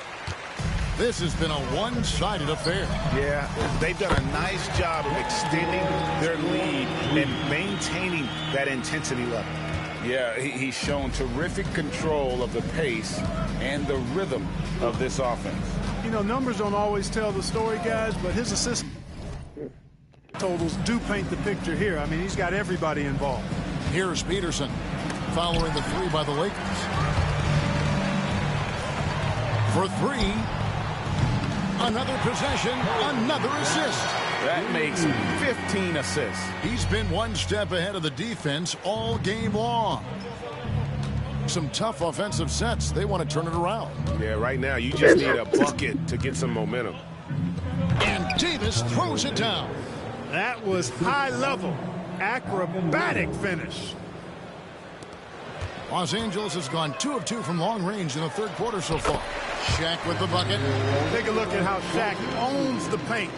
This has been a one-sided affair. Yeah, they've done a nice job of extending their lead and maintaining that intensity level. Yeah, he's shown terrific control of the pace and the rhythm of this offense. You know, numbers don't always tell the story, guys, but his assist totals do paint the picture here. I mean, he's got everybody involved. Here's Peterson following the 3 by the Lakers. For 3. Another possession, another assist. That makes 15 assists. He's been one step ahead of the defense all game long. Some tough offensive sets. They want to turn it around. Yeah, right now you just need a bucket to get some momentum. And Davis throws it down. That was high level, acrobatic finish. Los Angeles has gone 2 of 2 from long range in the third quarter so far. Shaq with the bucket. Take a look at how Shaq owns the paint.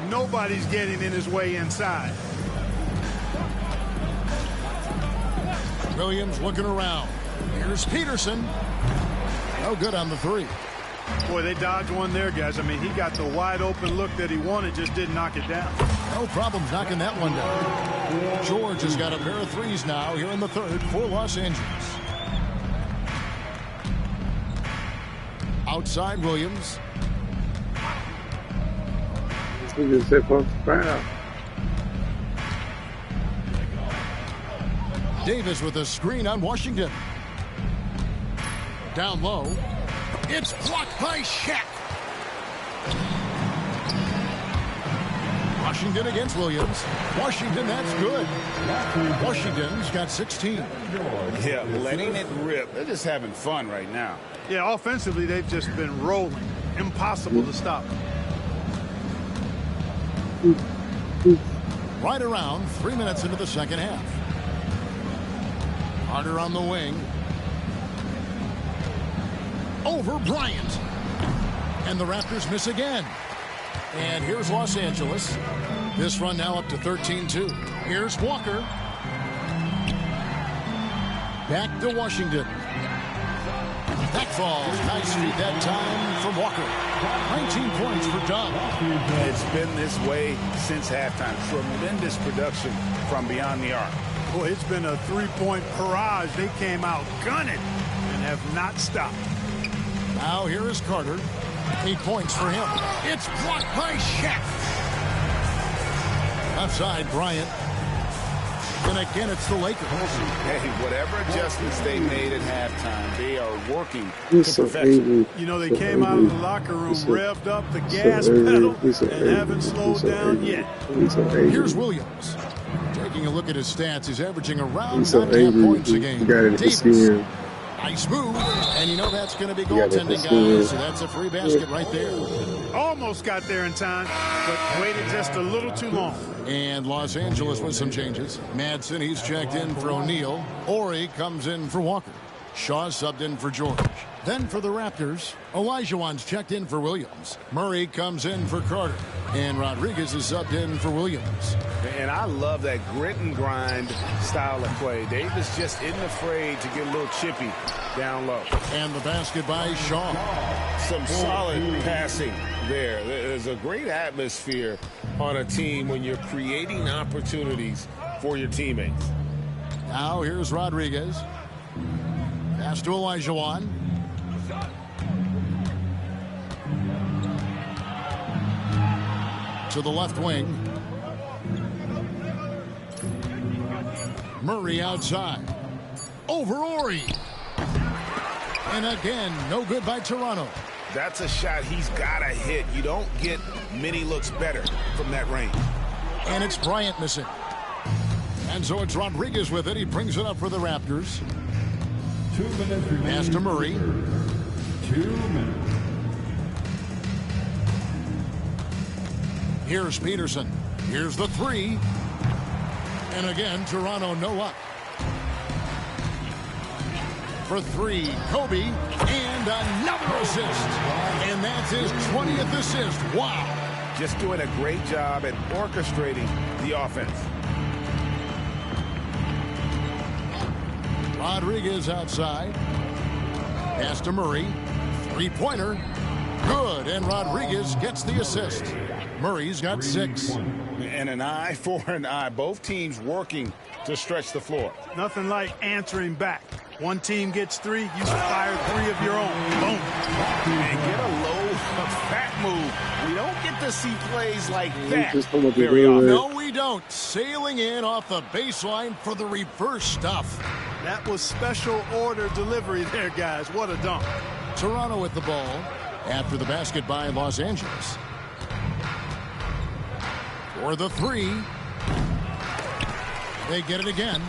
Nobody's getting in his way inside. Williams looking around. Here's Peterson. No good on the 3. Boy, they dodged one there, guys. I mean, he got the wide open look that he wanted, just didn't knock it down. No problems knocking that one down. George has got a pair of 3s now here in the third for Los Angeles. Outside Williams. Davis with a screen on Washington. Down low. It's blocked by Shaq. Washington against Williams. Washington, that's good. Washington's got 16. Yeah, letting it rip. They're just having fun right now. Yeah, offensively, they've just been rolling. Impossible to stop. Right around 3 minutes into the second half. Carter on the wing. Over Bryant. And the Raptors miss again. And here's Los Angeles. This run now up to 13-2. Here's Walker. Back to Washington. That falls. Nice feed that time from Walker. 19 points for Dunn. It's been this way since halftime. Tremendous production from beyond the arc. Boy, it's been a three-point barrage. They came out gunning and have not stopped. Now here is Carter. 8 points for him. It's blocked by Shaq. Outside Bryant. And again, it's the Lakers. Hey, whatever adjustments they made at halftime, they are working to perfection. You know, they came out of the locker room, revved up the gas pedal, and haven't slowed down yet. Here's Williams. Taking a look at his stats, he's averaging around 9.5 points a game. Davis. Nice move, and you know that's going to be goaltending, guys, so that's a free basket right there. Almost got there in time, but waited just a little too long. And Los Angeles with some changes. Madsen, he's checked in for O'Neal. Ori comes in for Walker. Shaw subbed in for George. Then for the Raptors, Olajuwon's checked in for Williams. Murray comes in for Carter. And Rodriguez is subbed in for Williams. And I love that grit and grind style of play. Davis just isn't afraid to get a little chippy down low. And the basket by Shaw. Some solid passing there. There's a great atmosphere on a team when you're creating opportunities for your teammates. Now here's Rodriguez. Pass to Olajuwon. To the left wing. Murray outside. Over Ori. And again, no good by Toronto. That's a shot he's got to hit. You don't get many looks better from that range. And it's Bryant missing. And so it's Rodriguez with it. He brings it up for the Raptors. 2 minutes remaining. Pass to Murray. 2 minutes. Here's Peterson. Here's the three. And again, Toronto no luck. For three, Kobe. And another assist. And that's his 20th assist. Wow. Just doing a great job at orchestrating the offense. Rodriguez outside. Pass to Murray. Three-pointer. Good. And Rodriguez gets the assist. Murray's got 6. And an eye for an eye. Both teams working to stretch the floor. Nothing like answering back. One team gets 3, you fire 3 of your own. Boom. And get a low fat move. We don't get to see plays like that very often. No, we don't. Sailing in off the baseline for the reverse stuff. That was special order delivery there, guys. What a dunk. Toronto with the ball after the basket by Los Angeles. For the three. They get it again.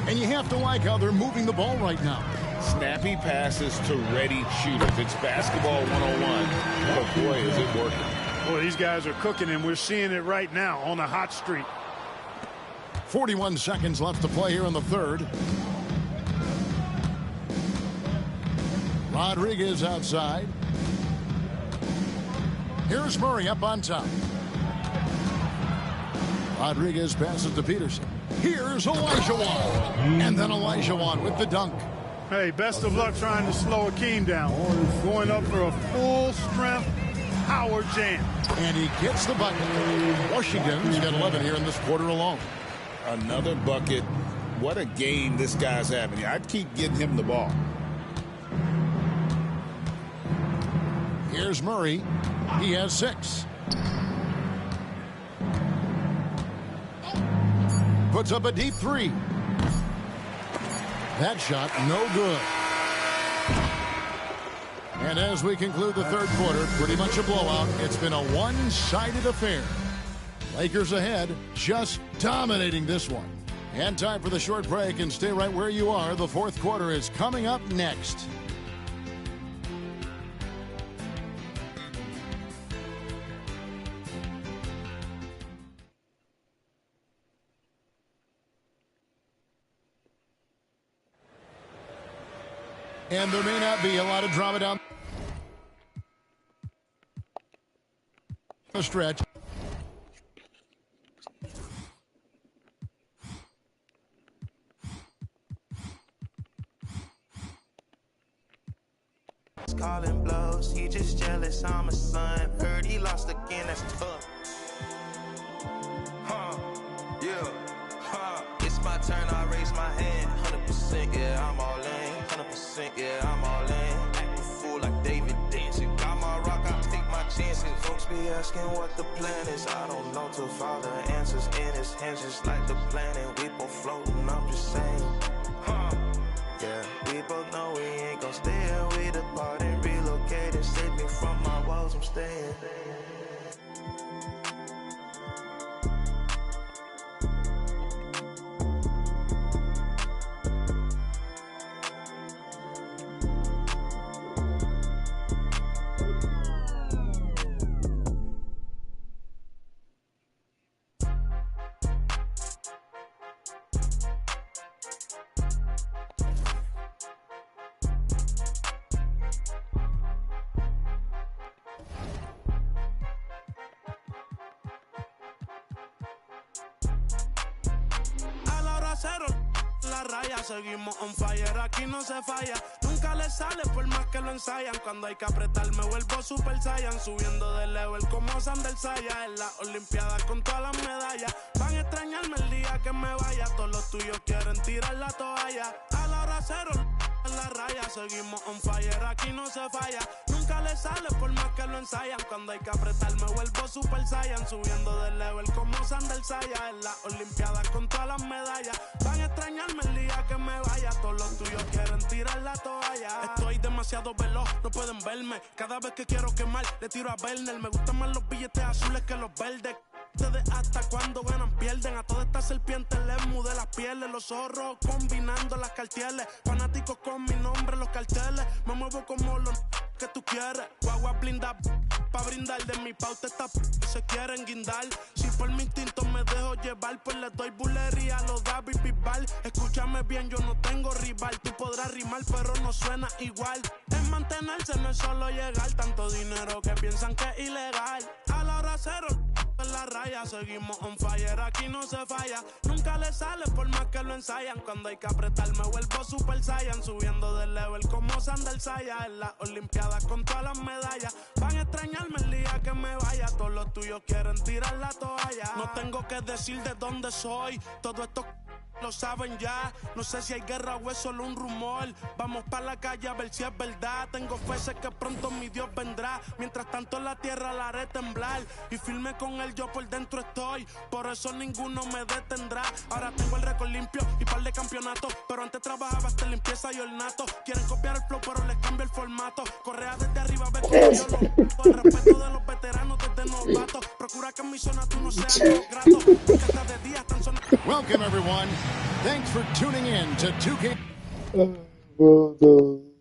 And you have to like how they're moving the ball right now. Snappy passes to ready shooters. It's basketball 101. But boy, is it working. Boy, these guys are cooking, and we're seeing it right now on a hot streak. 41 seconds left to play here in the third. Rodriguez outside. Here's Murray up on top. Rodriguez passes to Peterson. Here's Olajuwon. And then Olajuwon with the dunk. Hey, best of luck trying to slow Akeem down. Going up for a full-strength power jam. And he gets the bucket. Washington's got 11 here in this quarter alone. Another bucket. What a game this guy's having. I'd keep getting him the ball. Here's Murray. He has 6. Puts up a deep 3. That shot no good. And as we conclude the third quarter, pretty much a blowout. It's been a one-sided affair. Lakers ahead, just dominating this one. And time for the short break, and stay right where you are. The fourth quarter is coming up next. And there may not be a lot of drama down the stretch. Calling blows, he just jealous, I'm a son. Heard he lost again, that's tough. It's my turn, I raise my hand. 100%, yeah, I'm all in. 100%, yeah, I'm all in. Act a fool like David dancing. Got my rock, I take my chances. Folks be asking what the plan is. I don't know till Father answers in his hands, just like the planet. We both floating, I'm just saying. Yeah, we both know we ain't gon' stay here. We depart and relocate and save me from my woes. I'm staying. La raya, seguimos on fire, aquí no se falla. Nunca le sale por más que lo ensayan. Cuando hay que apretar me vuelvo super saiyan. Subiendo de level como Sandel Saya. En las olimpiadas con todas las medallas. Van a extrañarme el día que me vaya. Todos los tuyos quieren tirar la toalla. A la hora cero en la raya, seguimos on fire, aquí no se falla. Nunca le sale por más que lo ensayan. Cuando hay que apretar me vuelvo super saiyan. Subiendo de level como Sandel Saya. En las olimpiadas con todas las medallas. Van a extrañarme el día que me vaya. Todos los tuyos quieren tirar la toalla. Estoy demasiado veloz, no pueden verme. Cada vez que quiero quemar, le tiro a Werner. Me gustan más los billetes azules que los verdes. Ustedes hasta cuando ganan pierden. A todas estas serpientes les mudé las pieles. Los zorros combinando las cartieles. Fanáticos con mi nombre los carteles. Me muevo como los que tú quieres. Guagua blinda pa' brindar. De mi pauta esta se quieren guindar. Si por mi instinto me dejo llevar, pues le doy bulería a los David Bisbal. Escúchame bien, yo no tengo rival. Tú podrás rimar pero no suena igual. Es mantenerse, no es solo llegar. Tanto dinero que piensan que es ilegal. A la hora cero en la raya, seguimos on fire, aquí no se falla. Nunca le sale por más que lo ensayan. Cuando hay que apretar me vuelvo super saiyan. Subiendo de level como Sandel Saya. En las olimpiadas con todas las medallas. Van a extrañarme el día que me vaya. Todos los tuyos quieren tirar la toalla. No tengo que decir de dónde soy. Todo esto lo saben ya. No sé si hay guerra o es solo un rumor. Vamos pa' la calle a ver si es verdad. Tengo fe, sé que pronto mi Dios vendrá. Mientras tanto la tierra la haré temblar. Y firme con él yo por dentro estoy. Por eso ninguno me detendrá. Ahora tengo el récord limpio y par de campeonatos. Pero antes trabajaba hasta limpieza y ornato. Quieren copiar el flow pero les cambio el formato. Correa desde arriba, ve como yo lo mato. El respeto de los veteranos desde novatos. Procura que en mi zona tú no seas grato. Porque hasta de día están sonando. Welcome everyone. Thanks for tuning in to 2K. Well done.